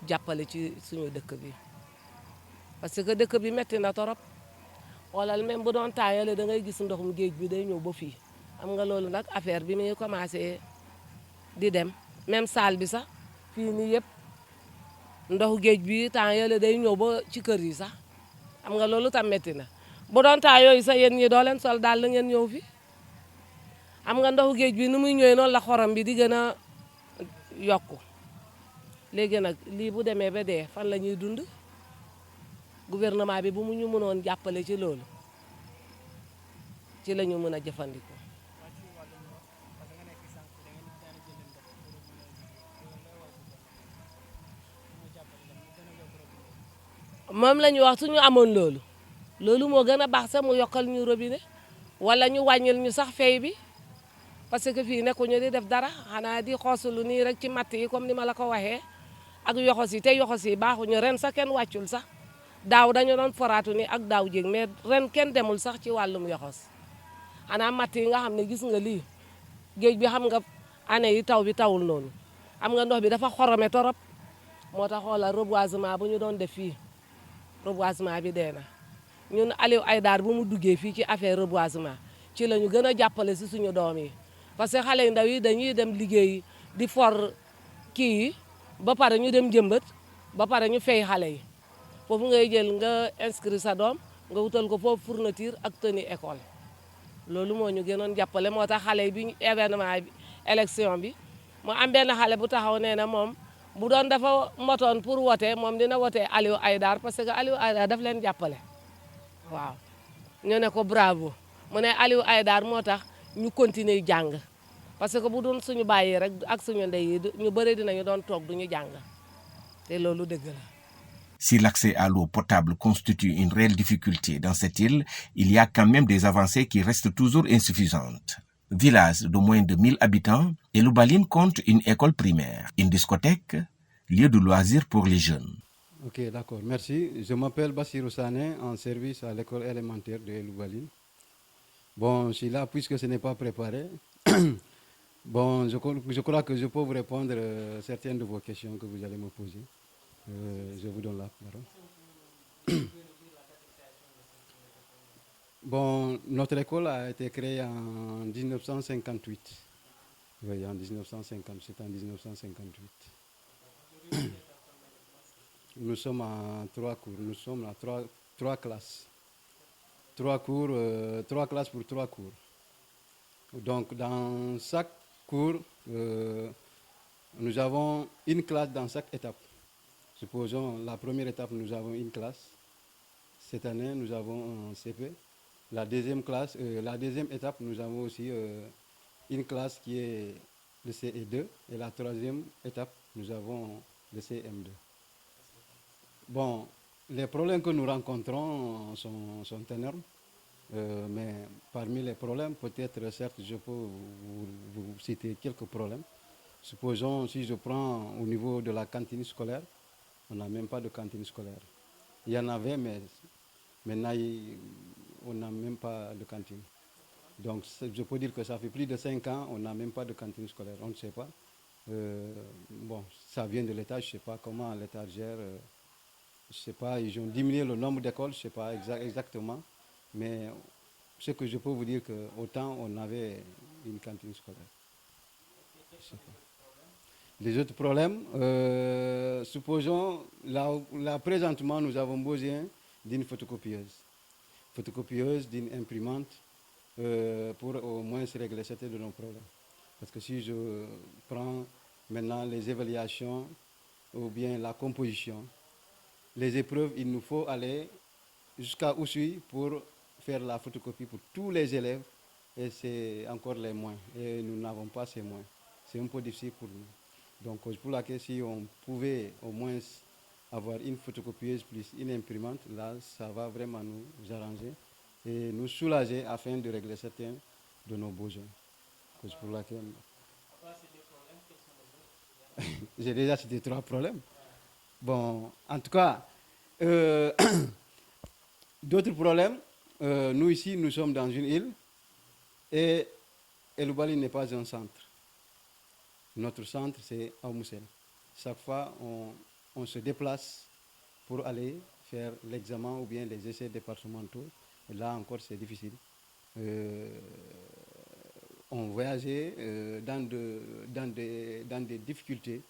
Speaker 5: jàppale ci suñu dëkk bi parce que dëkk bi metti na torop xoolal même bu doon taayale da ngay gis ndoxum géej bi day ñëw ba fii xam nga loolu nag affaire bi mi ngi commencé di dem même salle bi sax fii nii yëpp ndoxu géej bi temps yële day ñëw ba ci kër yi sax xam nga loolu tam metti na bu doon temps yooyu sax yéen ñi doo leen sol daal la ngeen ñëw fi xam nga ndoxu géej bi ni muy ñëwee noonu la xorom bi di gën a yokku léegi nag lii bu demee ba dee fan la ñuy dund gouvernement bi bu mu ñu mënoon jàppale ci loolu ci la ñu mën a jëfandikoo moom la ñu wax suñu amoon loolu loolu moo gën a baax sax mu yokkal ñu robinet wala ñu wàññil ñu sax fay bi parce que fii nekkuñu di def dara xanaa di xoosulu nii rek ci matt yi comme ni ma la ko waxee ak yoxos yi te yoxos yi baaxuñu ren sax kenn wàccul sax daaw dañu doon foraatu ni ak daaw jéeg mais ren kenn demul sax ci wàllum yoxos xanaa matt yi nga xam ne gis nga lii géej bi xam nga année yi taw bi tawul noonu xam nga ndox bi dafa xorome torop moo tax xoolal reboisement bu ñu doon def fii reboisement bi dee na ñun Aliou Aïdar bu mu duggee fii ci affaire reboisement ci la ñu gën a jàppale si suñu doom yi parce que xale yu ndaw yi dañuy dem liggéey di for kii yi ba pare ñu dem jëmbat ba pare ñu fay xale yi foofu ngay jël nga inscrit sa doom nga wutal ko foofu fourniture ak tenue école loolu moo ñu gënoon jàppale moo tax xale yi bi événement bi élection bi mu am benn xale bu taxaw nee na moom bu doon dafa motoon pour wote moom dina wote Aliou Aïdar parce que Aliou Aïdar daf leen jàppale waaw ñu ne ko bravo mu ne Aliou Aïdar moo tax ñu continuer jàng parce que bu doon suñu bàyyi rek ak suñu ndey yi ñu bëri dinañu doon toog duñu jàng te loolu dëgg la.
Speaker 1: Si l'accès à l'eau potable constitue une réelle difficulté dans cette île, il y a quand même des avancées qui restent toujours insuffisantes. Village de moins de 1000 habitants, Eloubaline compte une école primaire, une discothèque, lieu de loisirs pour les jeunes.
Speaker 6: Ok, d'accord, merci. Je m'appelle Bassirou Sané, en service à l'école élémentaire de Eloubaline. Bon, je suis là puisque ce n'est pas préparé. Bon, je crois que je peux vous répondre à certaines de vos questions que vous allez me poser. Je vous donne la parole. Bon, notre école a été créée en 1958. Oui, en 1950, c'est en 1958. Nous sommes à 3 cours, nous sommes à 3 classes. 3 classes pour 3 cours. Donc, dans chaque cours, nous avons une classe dans chaque étape. Supposons la première étape, nous avons une classe. Cette année, nous avons un CP. La deuxième étape, nous avons aussi une classe qui est le CE2. Et la troisième étape, nous avons le CM2. Bon, les problèmes que nous rencontrons sont énormes. Mais parmi les problèmes, peut-être, certes, je peux vous citer quelques problèmes. Supposons, si je prends au niveau de la cantine scolaire, on n'a même pas de cantine scolaire. Il y en avait, mais maintenant, on n'a même pas de cantine. Donc, je peux dire que ça fait plus de 5 ans, on n'a même pas de cantine scolaire. On ne sait pas. Bon, ça vient de l'État, je ne sais pas comment l'État gère. Je ne sais pas, ils ont diminué le nombre d'écoles, je ne sais pas exactement. Mais ce que je peux vous dire, qu'autant on avait une cantine scolaire. Je sais pas. Les autres problèmes, supposons, là présentement, nous avons besoin d'une photocopieuse, d'une imprimante, pour au moins régler certains de nos problèmes. Parce que si je prends maintenant les évaluations ou bien la composition, les épreuves, il nous faut aller jusqu'à Oussouye pour faire la photocopie pour tous les élèves, et c'est encore les moins. Et nous n'avons pas ces moyens. C'est un peu difficile pour nous. Donc, pour laquelle, si on pouvait au moins avoir une photocopieuse plus une imprimante, là, ça va vraiment nous arranger et nous soulager afin de régler certains de nos besoins. Pour laquelle... J'ai déjà cité 3 problèmes. Bon, en tout cas, d'autres problèmes, nous ici, nous sommes dans une île et Eloubaline n'est pas un centre. Notre centre, c'est Aumoussel. Chaque fois, on se déplace pour aller faire l'examen ou bien les essais départementaux. Et là encore, c'est difficile. On voyageait dans des difficultés.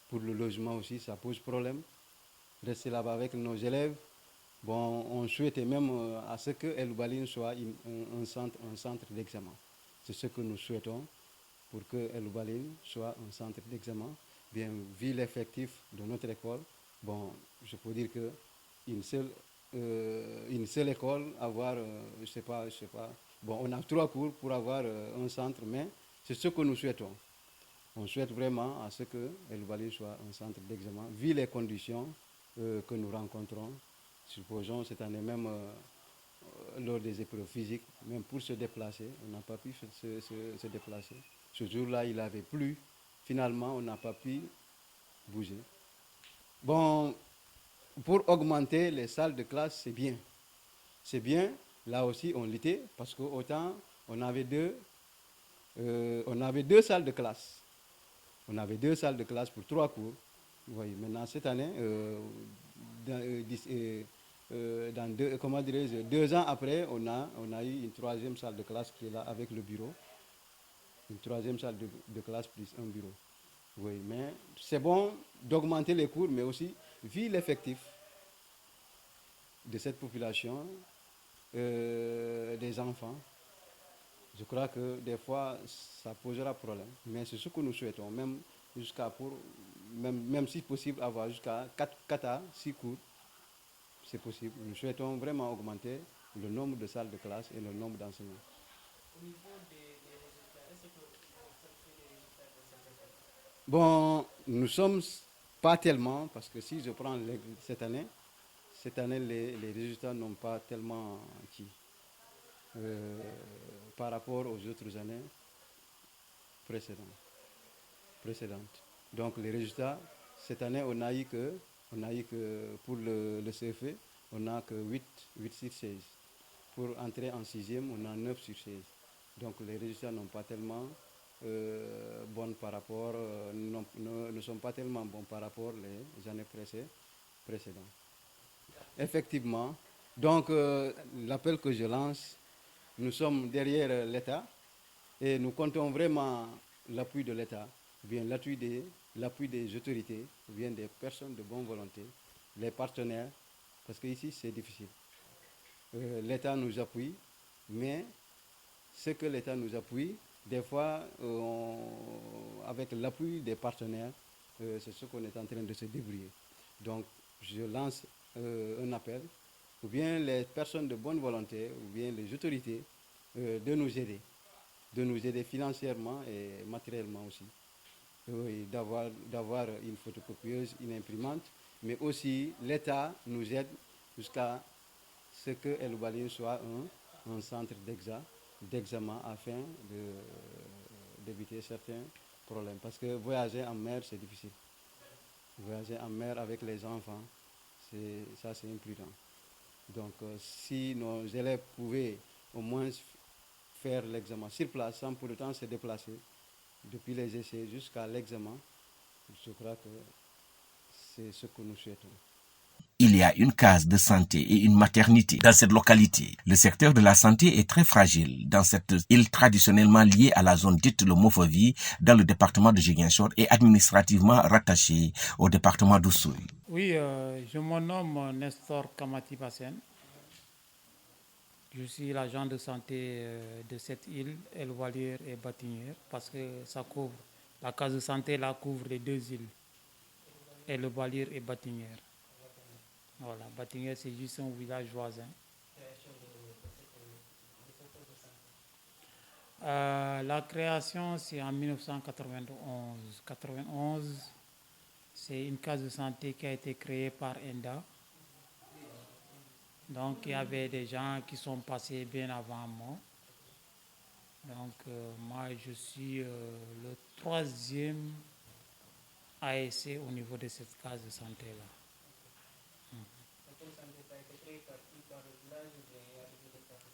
Speaker 6: Pour le logement aussi, ça pose problème. Rester là-bas avec nos élèves. Bon, on souhaitait même à ce que Eloubaline soit un centre d'examen. C'est ce que nous souhaitons pour que Eloubaline soit un centre d'examen. Bien, vu l'effectif de notre école, bon, je peux dire qu'une seule école, avoir, je sais pas. Bon, on a 3 cours pour avoir un centre, mais c'est ce que nous souhaitons. On souhaite vraiment à ce que El Obalir soit un centre d'examen, vu les conditions que nous rencontrons. Supposons cette année même, lors des épreuves physiques, même pour se déplacer, on n'a pas pu se déplacer. Ce jour-là, il avait plu. Finalement, on n'a pas pu bouger. Bon, pour augmenter les salles de classe, c'est bien. C'est bien, là aussi, on l'était, parce qu'autant, on avait deux salles de classe. On avait 2 salles de classe pour 3 cours. Vous voyez, maintenant, cette année, comment dirais-je, 2 ans après, on a eu une 3e salle de classe qui est là avec le bureau. Une 3e salle de classe plus un bureau. Oui, mais c'est bon d'augmenter les cours, mais aussi, vu l'effectif de cette population, des enfants, je crois que des fois, ça posera problème. Mais c'est ce que nous souhaitons, même si possible, avoir jusqu'à 4 à 6 cours, c'est possible. Nous souhaitons vraiment augmenter le nombre de salles de classe et le nombre d'enseignants. Au niveau des résultats, est-ce que vous observez des résultats de cette école? Bon, nous sommes pas tellement, parce que si je prends cette année, les résultats n'ont pas tellement acquis. Par rapport aux autres années précédentes. Donc les résultats, cette année, on a eu que pour le CFE, on n'a que 8 sur 16. Pour entrer en 6e, on a 9 sur 16. Donc les résultats n'ont pas tellement bons par rapport, ne sont pas tellement bons par rapport aux années précédentes. Effectivement. Donc l'appel que je lance, nous sommes derrière l'État et nous comptons vraiment l'appui de l'État, ou bien l'appui des autorités, ou bien des personnes de bonne volonté, les partenaires, parce qu'ici c'est difficile. L'État nous appuie, mais ce que l'État nous appuie, des fois, avec l'appui des partenaires, c'est ce qu'on est en train de se débrouiller. Donc, je lance un appel, ou bien les personnes de bonne volonté, ou bien les autorités, de nous aider financièrement et matériellement aussi. D'avoir une photocopieuse, une imprimante, mais aussi l'État nous aide jusqu'à ce que El Obalir soit un centre d'examen afin d'éviter certains problèmes. Parce que voyager en mer, c'est difficile. Voyager en mer avec les enfants, c'est imprudent. Donc, si nos élèves pouvaient au moins faire l'examen sur place sans pour autant se déplacer depuis les essais jusqu'à l'examen, je crois que c'est ce que nous souhaitons.
Speaker 1: Il y a une case de santé et une maternité dans cette localité. Le secteur de la santé est très fragile dans cette île traditionnellement liée à la zone dite le Mofovi dans le département de Ziguinchor et administrativement rattachée au département d'Oussouye.
Speaker 7: Oui, je me nomme Nestor Kamati Bassen. Je suis l'agent de santé de cette île, El Obalir et Batinière, parce que ça couvre, la case de santé là couvre les 2 îles, El Obalir et Batinière. Voilà, Batinière c'est juste un village voisin. La création c'est en 1991. 91, c'est une case de santé qui a été créée par ENDA. Donc il y avait des gens qui sont passés bien avant moi. Donc moi je suis le 3e ASC au niveau de cette case de santé-là.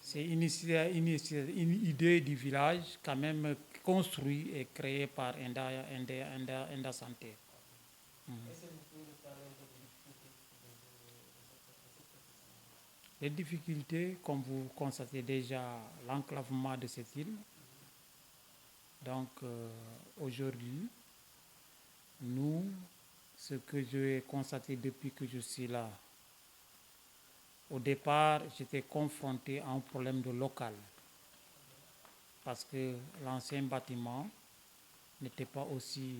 Speaker 7: C'est une idée du village quand même construite et créée par ENDA Santé. Les difficultés, comme vous constatez déjà, l'enclavement de cette île. Donc aujourd'hui, nous, ce que j'ai constaté depuis que je suis là, au départ, j'étais confronté à un problème de local. Parce que l'ancien bâtiment n'était pas aussi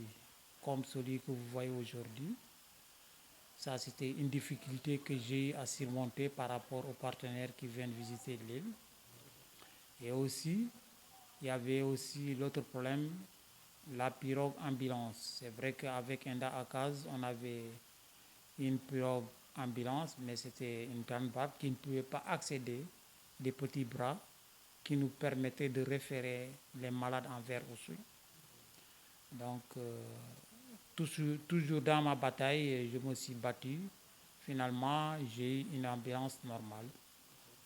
Speaker 7: comme celui que vous voyez aujourd'hui. Ça, c'était une difficulté que j'ai à surmonter par rapport aux partenaires qui viennent visiter l'île. Et aussi, il y avait aussi l'autre problème la pirogue ambulance. C'est vrai qu'avec Enda Akaz, on avait une pirogue ambulance, mais c'était une grande barque qui ne pouvait pas accéder des petits bras qui nous permettaient de référer les malades envers Oussouye. Donc, toujours dans ma bataille, je me suis battu. Finalement, j'ai eu une ambulance normale,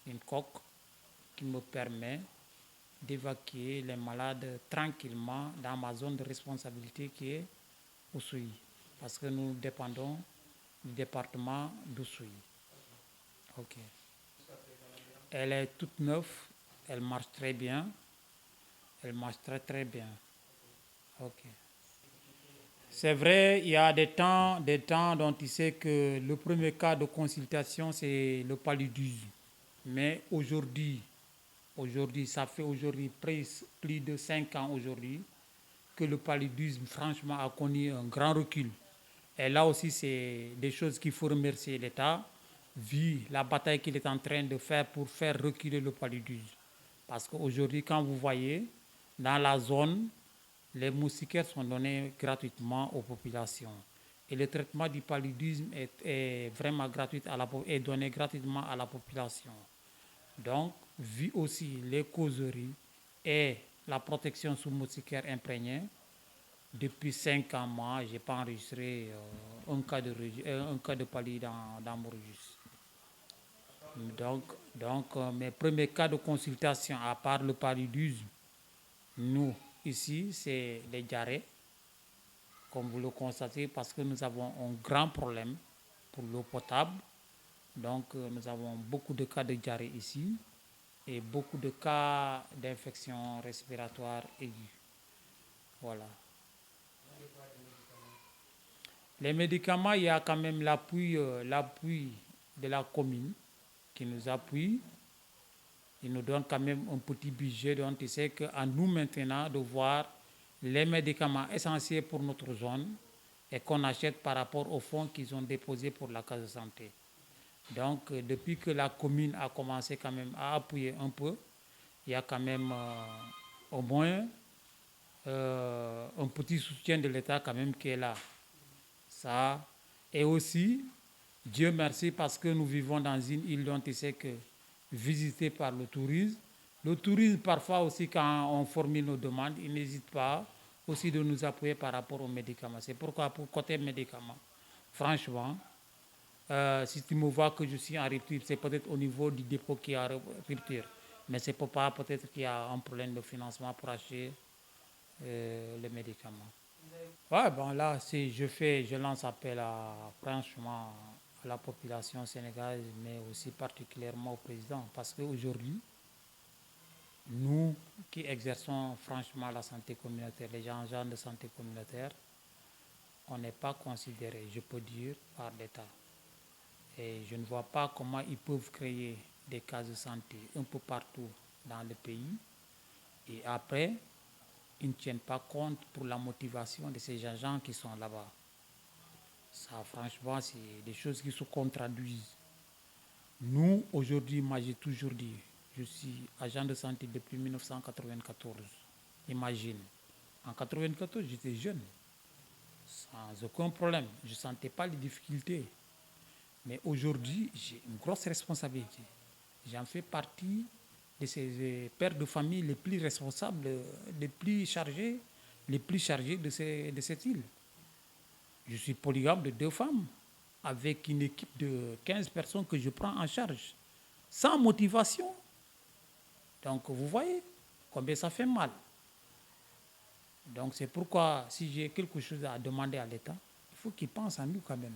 Speaker 7: une coque qui me permet d'évacuer les malades tranquillement dans ma zone de responsabilité qui est Oussouye, parce que nous dépendons du département d'Oussouye. Ok. Elle est toute neuve, elle marche très bien, elle marche très très bien. Ok. C'est vrai, il y a des temps dont tu sais que le premier cas de consultation, c'est le paludisme. Mais aujourd'hui, ça fait aujourd'hui plus de 5 ans aujourd'hui que le paludisme, franchement, a connu un grand recul. Et là aussi, c'est des choses qu'il faut remercier l'État, vu la bataille qu'il est en train de faire pour faire reculer le paludisme. Parce qu'aujourd'hui, quand vous voyez, dans la zone, les moustiquaires sont donnés gratuitement aux populations. Et le traitement du paludisme est vraiment gratuit est donné gratuitement à la population. Donc, vu aussi les causeries et la protection sous moustiquaires imprégnés, depuis 5 ans, moi, je n'ai pas enregistré un cas de palu dans mon registre. Donc, mes premiers cas de consultation, à part le paludisme, nous, ici, c'est les diarrhées, comme vous le constatez, parce que nous avons un grand problème pour l'eau potable. Donc, nous avons beaucoup de cas de diarrhée ici et beaucoup de cas d'infection respiratoire aiguë. Voilà. Les médicaments, il y a quand même l'appui de la commune qui nous appuie. Il nous donne quand même un petit budget, donc tu sais qu'à nous maintenant de voir les médicaments essentiels pour notre zone et qu'on achète par rapport aux fonds qu'ils ont déposés pour la case de santé. Donc, depuis que la commune a commencé quand même à appuyer un peu, il y a quand même au moins un petit soutien de l'État quand même qui est là. Ça. Et aussi, Dieu merci, parce que nous vivons dans une île dont tu sais que visitée par le tourisme. Le tourisme, parfois aussi, quand on formule nos demandes, il n'hésite pas aussi de nous appuyer par rapport aux médicaments. C'est pourquoi, pour côté médicaments, franchement, si tu me vois que je suis en rupture, c'est peut-être au niveau du dépôt qui est en rupture. Mais c'est pas peut-être qu'il y a un problème de financement pour acheter les médicaments. Ouais, bon là, je lance appel franchement à la population sénégalaise, mais aussi particulièrement au président, parce qu'aujourd'hui, nous qui exerçons franchement la santé communautaire, les gens de santé communautaire, on n'est pas considérés, je peux dire, par l'État. Et je ne vois pas comment ils peuvent créer des cases de santé un peu partout dans le pays. Et après, ils ne tiennent pas compte pour la motivation de ces agents qui sont là-bas. Ça, franchement, c'est des choses qui se contradisent. Nous, aujourd'hui, moi, j'ai toujours dit, je suis agent de santé depuis 1994. Imagine, en 1994, j'étais jeune, sans aucun problème. Je ne sentais pas les difficultés. Mais aujourd'hui, j'ai une grosse responsabilité. J'en fais partie de ces pères de famille les plus responsables, les plus chargés de cette île. Je suis polygame de 2 femmes, avec une équipe de 15 personnes que je prends en charge, sans motivation. Donc, vous voyez combien ça fait mal. Donc, c'est pourquoi, si j'ai quelque chose à demander à l'État, il faut qu'il pense à nous quand même.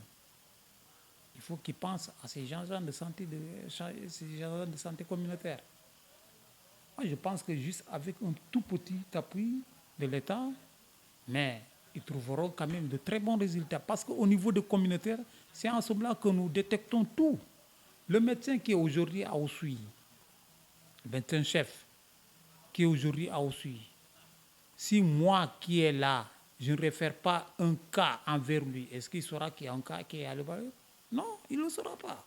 Speaker 7: Il faut qu'ils pensent à ces gens de santé, ces gens de santé communautaire. Moi, je pense que juste avec un tout petit appui de l'État, mais ils trouveront quand même de très bons résultats. Parce qu'au niveau de communautaire, c'est en ce moment que nous détectons tout. Le médecin qui est aujourd'hui à Oussouye, le médecin chef qui est aujourd'hui à Oussouye, si moi qui est là, je ne réfère pas un cas envers lui, est-ce qu'il saura qu'il y a un cas qui est à l'Évaluer? Non, il ne le saura pas.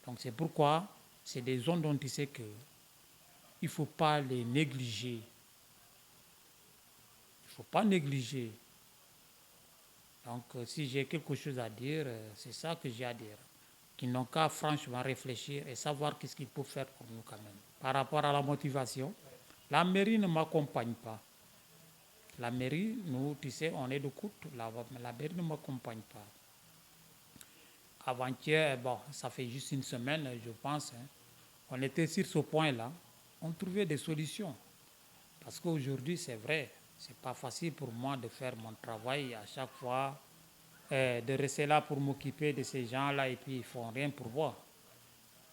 Speaker 7: Donc c'est pourquoi c'est des zones dont il sait qu'il ne faut pas les négliger. faut pas négliger. Donc, si j'ai quelque chose à dire, c'est ça que j'ai à dire. Qu'ils n'ont qu'à franchement réfléchir et savoir qu'est-ce qu'ils peuvent faire pour nous quand même. Par rapport à la motivation, la mairie ne m'accompagne pas. La mairie, nous, tu sais, on est de Kout, la mairie ne m'accompagne pas. Avant-hier, bon, ça fait juste une semaine, je pense, hein, on était sur ce point-là, on trouvait des solutions. Parce qu'aujourd'hui, c'est vrai, c'est pas facile pour moi de faire mon travail à chaque fois, de rester là pour m'occuper de ces gens-là et puis ils font rien pour voir.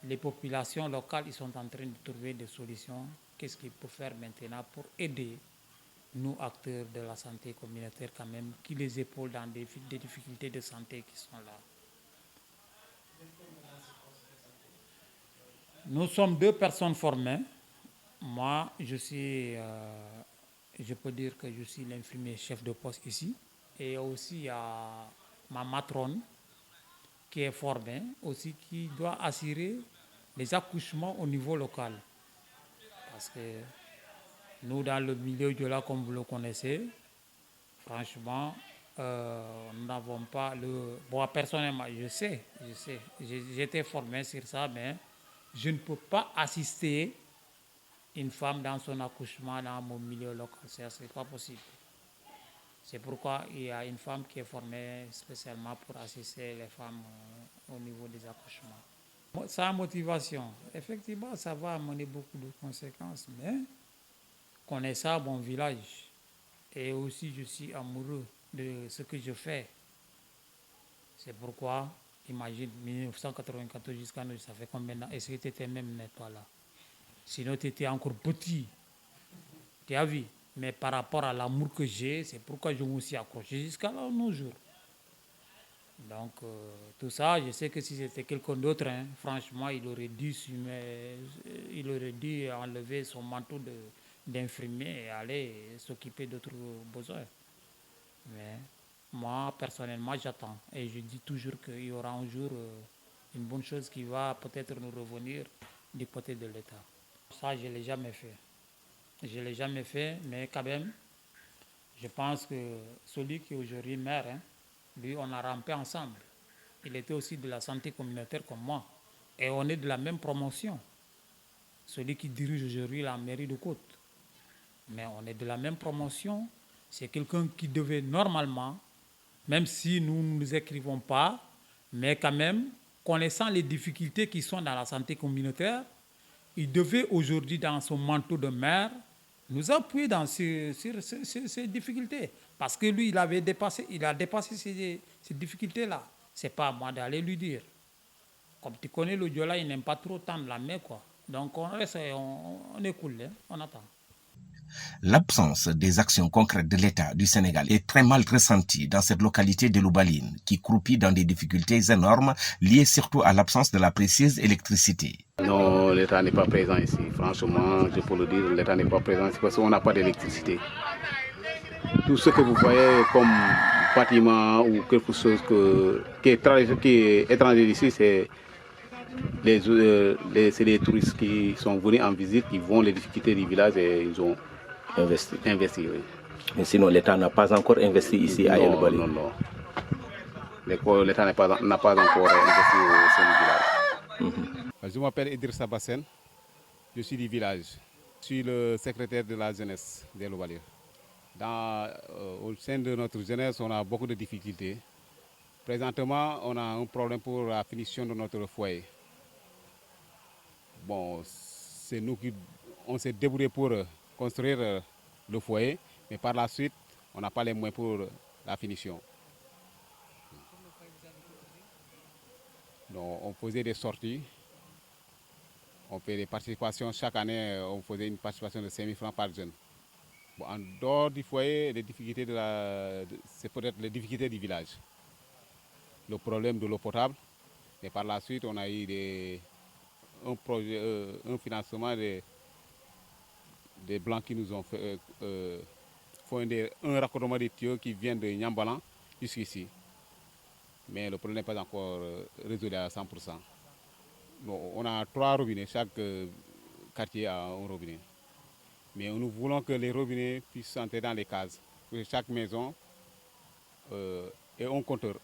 Speaker 7: Les populations locales, ils sont en train de trouver des solutions. Qu'est-ce qu'ils peuvent faire maintenant pour aider nous, acteurs de la santé communautaire quand même, qui les épaulent dans des difficultés de santé qui sont là. Nous sommes 2 personnes formées. Moi, je peux dire que je suis l'infirmier chef de poste ici. Et aussi, il y a ma matrone qui est formée, aussi qui doit assurer les accouchements au niveau local. Parce que nous, dans le milieu de là, comme vous le connaissez, franchement, nous n'avons pas le... Bon, personnellement, je sais, j'ai été formé sur ça, mais je ne peux pas assister une femme dans son accouchement dans mon milieu local. Ce n'est pas possible. C'est pourquoi il y a une femme qui est formée spécialement pour assister les femmes au niveau des accouchements. Sans motivation, effectivement, ça va amener beaucoup de conséquences, mais connaissant mon village, et aussi je suis amoureux de ce que je fais. C'est pourquoi, imagine, 1994 jusqu'à nous, ça fait combien d'années? Est-ce que tu étais même net pas là? Sinon, tu étais encore petit. Tu as vu? Mais par rapport à l'amour que j'ai, c'est pourquoi je me suis accroché jusqu'à là, nos jours. Donc, tout ça, je sais que si c'était quelqu'un d'autre, hein, franchement, il aurait dû enlever son manteau d'infirmier et aller s'occuper d'autres besoins. Mais moi, personnellement, j'attends. Et je dis toujours qu'il y aura un jour une bonne chose qui va peut-être nous revenir du côté de l'État. Ça, je ne l'ai jamais fait. Je ne l'ai jamais fait, mais quand même, je pense que celui qui est aujourd'hui maire, hein, lui, on a rampé ensemble. Il était aussi de la santé communautaire comme moi. Et on est de la même promotion. Celui qui dirige aujourd'hui la mairie de Côte. Mais on est de la même promotion. C'est quelqu'un qui devait normalement, même si nous ne nous écrivons pas, mais quand même, connaissant les difficultés qui sont dans la santé communautaire, il devait aujourd'hui, dans son manteau de maire, nous appuyer sur ces difficultés. Parce que lui, il a dépassé ces difficultés-là. Ce n'est pas à moi d'aller lui dire. Comme tu connais le Diola, il n'aime pas trop tendre la main, quoi. Donc on reste, on écoute, hein, on attend.
Speaker 1: L'absence des actions concrètes de l'État du Sénégal est très mal ressentie dans cette localité de Loubaline, qui croupit dans des difficultés énormes liées surtout à l'absence de la précieuse électricité.
Speaker 2: Non, l'État n'est pas présent ici. Franchement, je peux le dire, l'État n'est pas présent ici parce qu'on n'a pas d'électricité. Tout ce que vous voyez comme bâtiment ou quelque chose qui est étranger ici, c'est les touristes qui sont venus en visite, qui voient les difficultés du village et ils ont investi, oui.
Speaker 3: Mais sinon, l'État n'a pas encore investi ici à El Bali.
Speaker 2: Non. L'État n'a pas encore investi au sein du village. Je m'appelle Idrissa Bassen, je suis du village. Je suis le secrétaire de la jeunesse d'El Bali. Au sein de notre jeunesse, on a beaucoup de difficultés. Présentement, on a un problème pour la finition de notre foyer. Bon, c'est nous on s'est débrouillé pour construire le foyer, mais par la suite, on n'a pas les moyens pour la finition. Donc, on faisait des sorties, on fait des participations. Chaque année, on faisait une participation de 5 000 francs par jeune. Bon, en dehors du foyer, les difficultés c'est peut-être les difficultés du village. Le problème de l'eau potable, et par la suite, on a eu un financement des Blancs qui nous ont fondé un raccordement des tuyaux qui vient de Nyambalan jusqu'ici. Mais le problème n'est pas encore résolu à 100%. Bon, on a 3 robinets, chaque quartier a un robinet. Mais nous voulons que les robinets puissent entrer dans les cases, chaque maison ait un compteur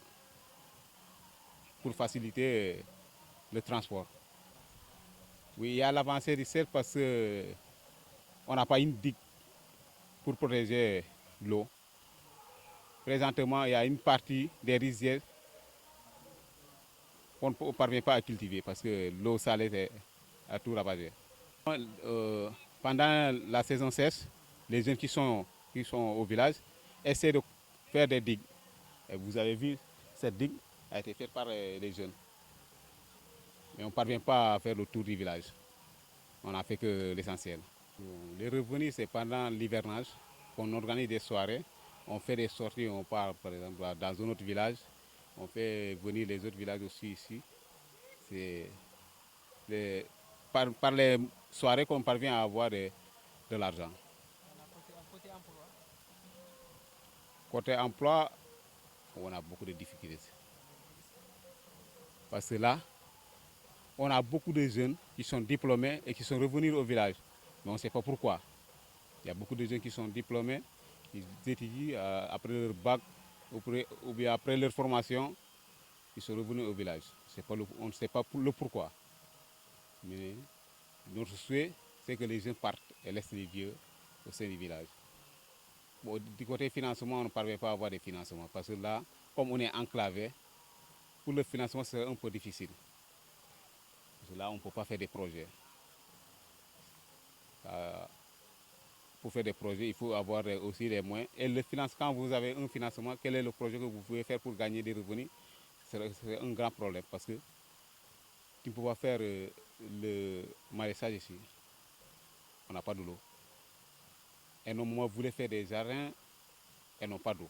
Speaker 2: pour faciliter le transport. Oui, il y a l'avancée du sel parce qu'on n'a pas une digue pour protéger l'eau. Présentement, il y a une partie des rizières qu'on ne parvient pas à cultiver parce que l'eau salée a tout ravagé. Pendant la saison sèche, les jeunes qui sont au village essaient de faire des digues. Et vous avez vu, cette digue a été faite par les jeunes. Mais on ne parvient pas à faire le tour du village. On n'a fait que l'essentiel. Les revenus, c'est pendant l'hivernage qu'on organise des soirées. On fait des sorties, on part par exemple dans un autre village. On fait venir les autres villages aussi ici. C'est par les soirées qu'on parvient à avoir de l'argent. Côté emploi, on a beaucoup de difficultés. Parce que là, on a beaucoup de jeunes qui sont diplômés et qui sont revenus au village. Mais on ne sait pas pourquoi. Il y a beaucoup de jeunes qui sont diplômés, ils étudient après leur bac ou bien après leur formation, ils sont revenus au village. On ne sait pas le pourquoi. Mais notre souhait, c'est que les jeunes partent et laissent les vieux au sein du village. Bon, du côté financement, on ne parvient pas à avoir des financements. Parce que là, comme on est enclavé, pour le financement, c'est un peu difficile. Parce que là, on ne peut pas faire des projets. Pour faire des projets, il faut avoir aussi les moyens. Et le financement, quand vous avez un financement, quel est le projet que vous pouvez faire pour gagner des revenus? C'est un grand problème parce que tu ne peux pas faire le maraîchage ici. On n'a pas de l'eau. Et nos mamans voulaient faire des jardins et n'ont pas d'eau.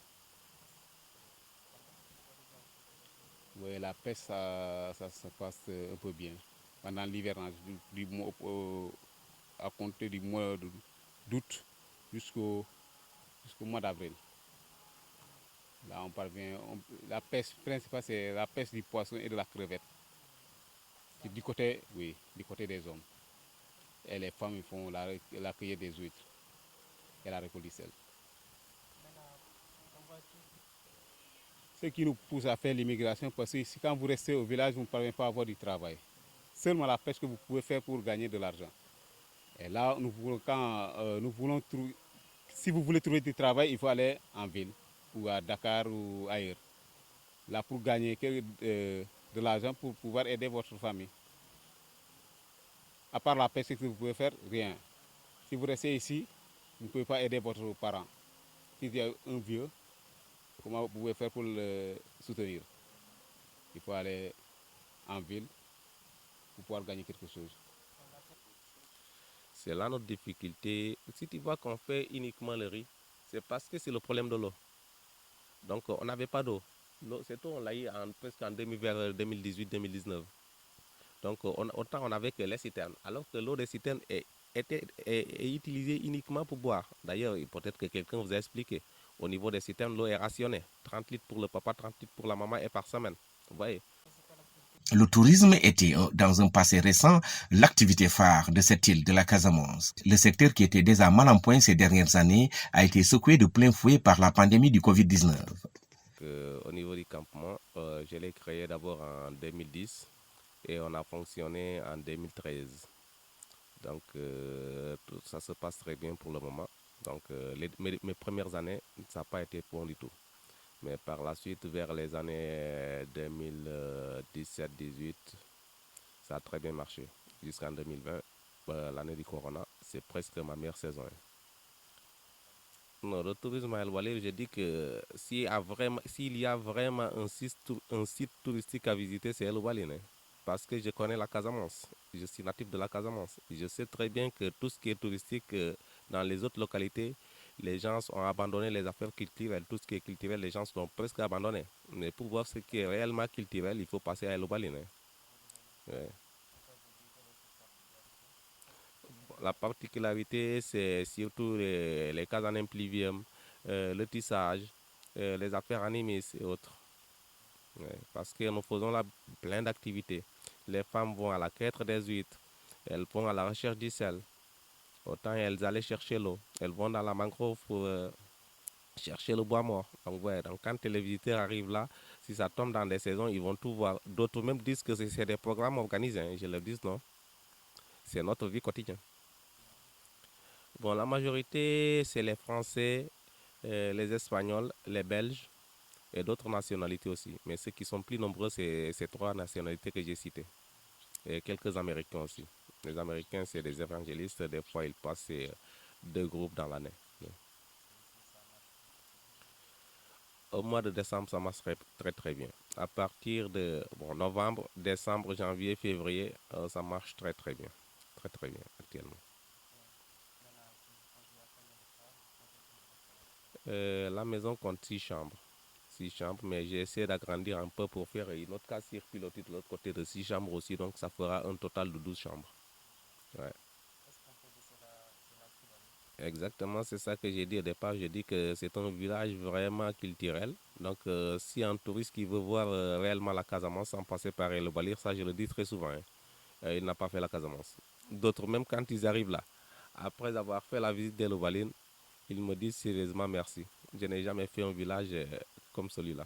Speaker 2: Oui, la pêche, ça se passe un peu bien. Pendant l'hivernage, à compter du mois d'août jusqu'au mois d'avril. Là, on parvient. La pêche principale, c'est la pêche du poisson et de la crevette. Du côté, oui, du côté des hommes. Et les femmes, ils font la cueillette des huîtres et la récolte du sel. Ce qui nous pousse à faire l'immigration, parce que ici, quand vous restez au village, vous ne parvenez pas à avoir du travail. Seulement la pêche que vous pouvez faire pour gagner de l'argent. Et là, si vous voulez trouver du travail, il faut aller en ville, ou à Dakar ou ailleurs. Là, pour gagner de l'argent, pour pouvoir aider votre famille. À part la pêche, ce que vous pouvez faire, rien. Si vous restez ici, vous ne pouvez pas aider votre parent. S'il y a un vieux, comment vous pouvez faire pour le soutenir? Il faut aller en ville pour pouvoir gagner quelque chose.
Speaker 4: C'est là notre difficulté. Si tu vois qu'on fait uniquement le riz, c'est parce que c'est le problème de l'eau. Donc on n'avait pas d'eau. Cette eau, on l'a eu presque en vers 2018-2019. Donc autant on n'avait que les citernes. Alors que l'eau des citernes est utilisée uniquement pour boire. D'ailleurs, peut-être que quelqu'un vous a expliqué. Au niveau des citernes, l'eau est rationnée. 30 litres pour le papa, 30 litres pour la maman et par semaine. Vous voyez?
Speaker 1: Le tourisme était, dans un passé récent, l'activité phare de cette île de la Casamance. Le secteur qui était déjà mal en point ces dernières années a été secoué de plein fouet par la pandémie du Covid-19.
Speaker 4: Au niveau du campement, je l'ai créé d'abord en 2010 et on a fonctionné en 2013. Donc tout ça se passe très bien pour le moment. Donc mes premières années, ça n'a pas été bon du tout. Mais par la suite, vers les années 2017-18, ça a très bien marché. Jusqu'en 2020, l'année du Corona, c'est presque ma meilleure saison. Non, le tourisme à El Walir, je dis que s'il y a vraiment un site touristique à visiter, c'est El Walir. Parce que je connais la Casamance. Je suis natif de la Casamance. Je sais très bien que tout ce qui est touristique dans les autres localités, les gens ont abandonné les affaires culturelles. Tout ce qui est culturel, les gens sont presque abandonnés. Mais pour voir ce qui est réellement culturel, il faut passer à El Walir. Ouais. La particularité, c'est surtout les cases en impluvium, le tissage, les affaires animistes et autres. Ouais, parce que nous faisons là plein d'activités. Les femmes vont à la quête des huîtres, elles vont à la recherche du sel. Autant elles allaient chercher l'eau. Elles vont dans la mangrove chercher le bois mort. Donc, ouais, donc quand les visiteurs arrivent là, si ça tombe dans des saisons, ils vont tout voir. D'autres même disent que c'est des programmes organisés. Hein. Je leur dis non. C'est notre vie quotidienne. Bon, la majorité, c'est les Français, les Espagnols, les Belges et d'autres nationalités aussi. Mais ceux qui sont plus nombreux, c'est ces 3 nationalités que j'ai citées. Et quelques Américains aussi. Les Américains, c'est des évangélistes. Des fois, ils passent 2 groupes dans l'année. Au mois de décembre, ça marche très très bien. À partir de novembre, décembre, janvier, février, ça marche très très bien. Très très bien actuellement. La maison compte 6 chambres. 6 chambres, mais j'ai essayé d'agrandir un peu pour faire une autre case circulotée de l'autre côté de 6 chambres aussi, donc ça fera un total de 12 chambres. Ouais. Exactement, c'est ça que j'ai dit au départ. J'ai dit que c'est un village vraiment culturel. Donc, si un touriste qui veut voir réellement la Casamance sans passer par El Balir, ça je le dis très souvent, hein, il n'a pas fait la Casamance. D'autres, même quand ils arrivent là, après avoir fait la visite d'El Balir, ils me disent sérieusement merci. Je n'ai jamais fait un village comme celui-là.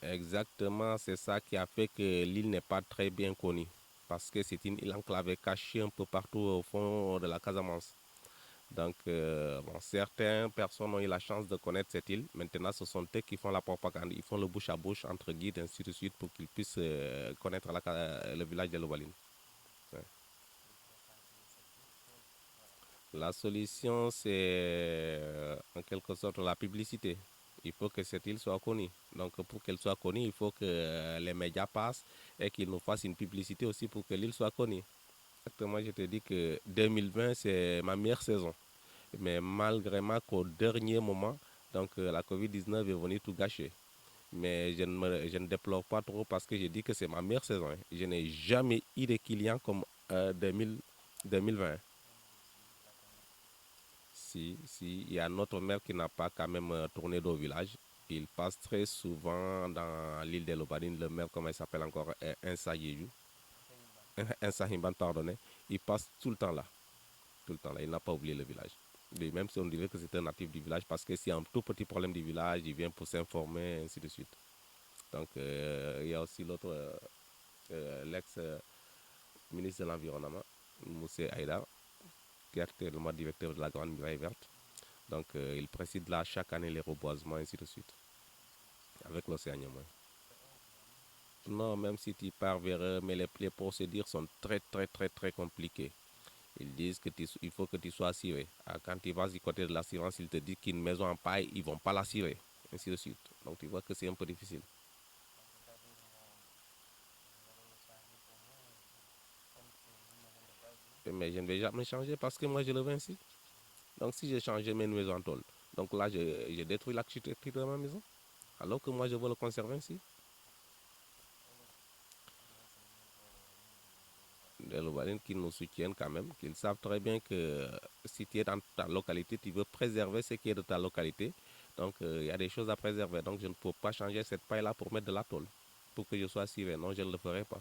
Speaker 4: Exactement, c'est ça qui a fait que l'île n'est pas très bien connue. Parce que c'est une île enclavée cachée un peu partout au fond de la Casamance. Donc, certaines personnes ont eu la chance de connaître cette île. Maintenant, ce sont eux qui font la propagande. Ils font le bouche à bouche entre guides, ainsi de suite, pour qu'ils puissent connaître le village de l'Ovaline. Ouais. La solution, c'est en quelque sorte la publicité. Il faut que cette île soit connue. Donc, pour qu'elle soit connue, il faut que les médias passent et qu'ils nous fassent une publicité aussi pour que l'île soit connue. Exactement, je te dis que 2020, c'est ma meilleure saison. Mais malgré qu'au dernier moment, donc la Covid-19 est venue tout gâcher. Mais je ne déplore pas trop parce que je dis que c'est ma meilleure saison. Je n'ai jamais eu de clients comme 2020. Si, il y a notre maire qui n'a pas quand même tourné au village. Il passe très souvent dans l'île de l'Obaline. Le maire, comment il s'appelle encore, Insa Yeyou. Insa Himban, pardonnez. Il passe tout le temps là. Tout le temps là. Il n'a pas oublié le village. Et même si on dirait que c'est un natif du village, parce que s'il y a un tout petit problème du village, il vient pour s'informer, ainsi de suite. Donc, il y a aussi l'autre, l'ex-ministre de l'Environnement, Moussé Haïdar, qui est actuellement directeur de la Grande Muraille Verte. Donc, il préside là chaque année les reboisements, ainsi de suite, avec l'océan Niamoy. Non, même si tu pars vers eux, mais les procédures sont très, très, très, très compliquées. Ils disent qu'il faut que tu sois assuré. Quand tu vas du côté de l'assurance, ils te disent qu'une maison en paille, ils ne vont pas l'assurer, ainsi de suite. Donc, tu vois que c'est un peu difficile. Mais je ne vais jamais changer parce que moi, je le veux ainsi. Donc, si j'ai changé mes maisons en tôle, donc là, j'ai détruit l'architecture de ma maison, alors que moi, je veux le conserver ainsi. Les Louvalines qui nous soutiennent quand même, qu'ils savent très bien que si tu es dans ta localité, tu veux préserver ce qui est de ta localité. Donc, il y a des choses à préserver. Donc, je ne peux pas changer cette paille-là pour mettre de la tôle, pour que je sois assuré. Non, je ne le ferai pas.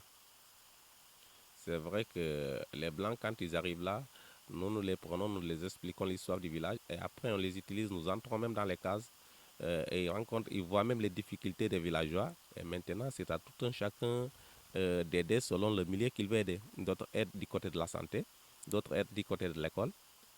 Speaker 4: C'est vrai que les Blancs, quand ils arrivent là, nous les prenons, nous les expliquons l'histoire du village et après on les utilise, nous entrons même dans les cases et ils voient même les difficultés des villageois. Et maintenant, c'est à tout un chacun d'aider selon le milieu qu'il veut aider. D'autres aident du côté de la santé, d'autres aident du côté de l'école,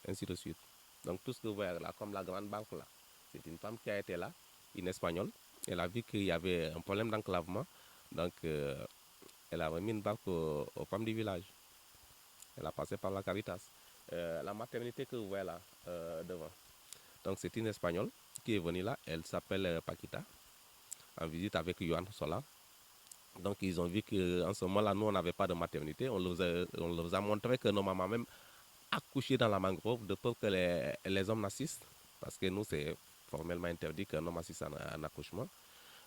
Speaker 4: ainsi de suite. Donc tout ce que vous voyez là, comme la grande banque là, c'est une femme qui a été là, une Espagnole. Elle a vu qu'il y avait un problème d'enclavement, donc elle a remis une banque aux femmes du village. Elle a passé par la Caritas. La maternité que vous voyez là, devant, donc c'est une Espagnole qui est venue là, elle s'appelle Paquita, en visite avec Johan Sola. Donc ils ont vu qu'en ce moment-là, nous, on n'avait pas de maternité. On leur a montré que nos mamans même accouchaient dans la mangrove de peur que les hommes n'assistent. Parce que nous, c'est formellement interdit qu'un homme assiste à un accouchement.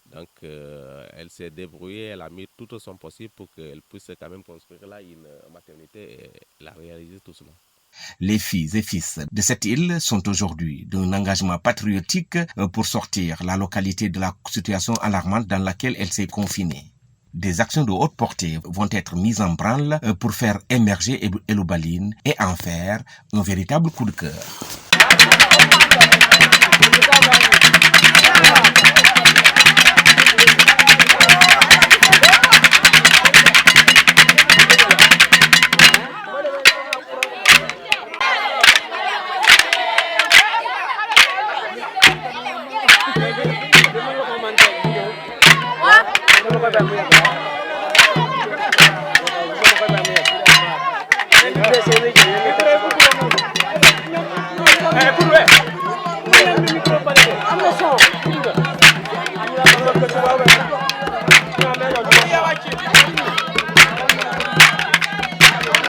Speaker 4: Donc elle s'est débrouillée, elle a mis tout son possible pour qu'elle puisse quand même construire là une maternité et la réaliser tout cela.
Speaker 1: Les filles et fils de cette île sont aujourd'hui d'un engagement patriotique pour sortir la localité de la situation alarmante dans laquelle elle s'est confinée. Des actions de haute portée vont être mises en branle pour faire émerger El Obaline et en faire un véritable coup de cœur.
Speaker 8: Thank you.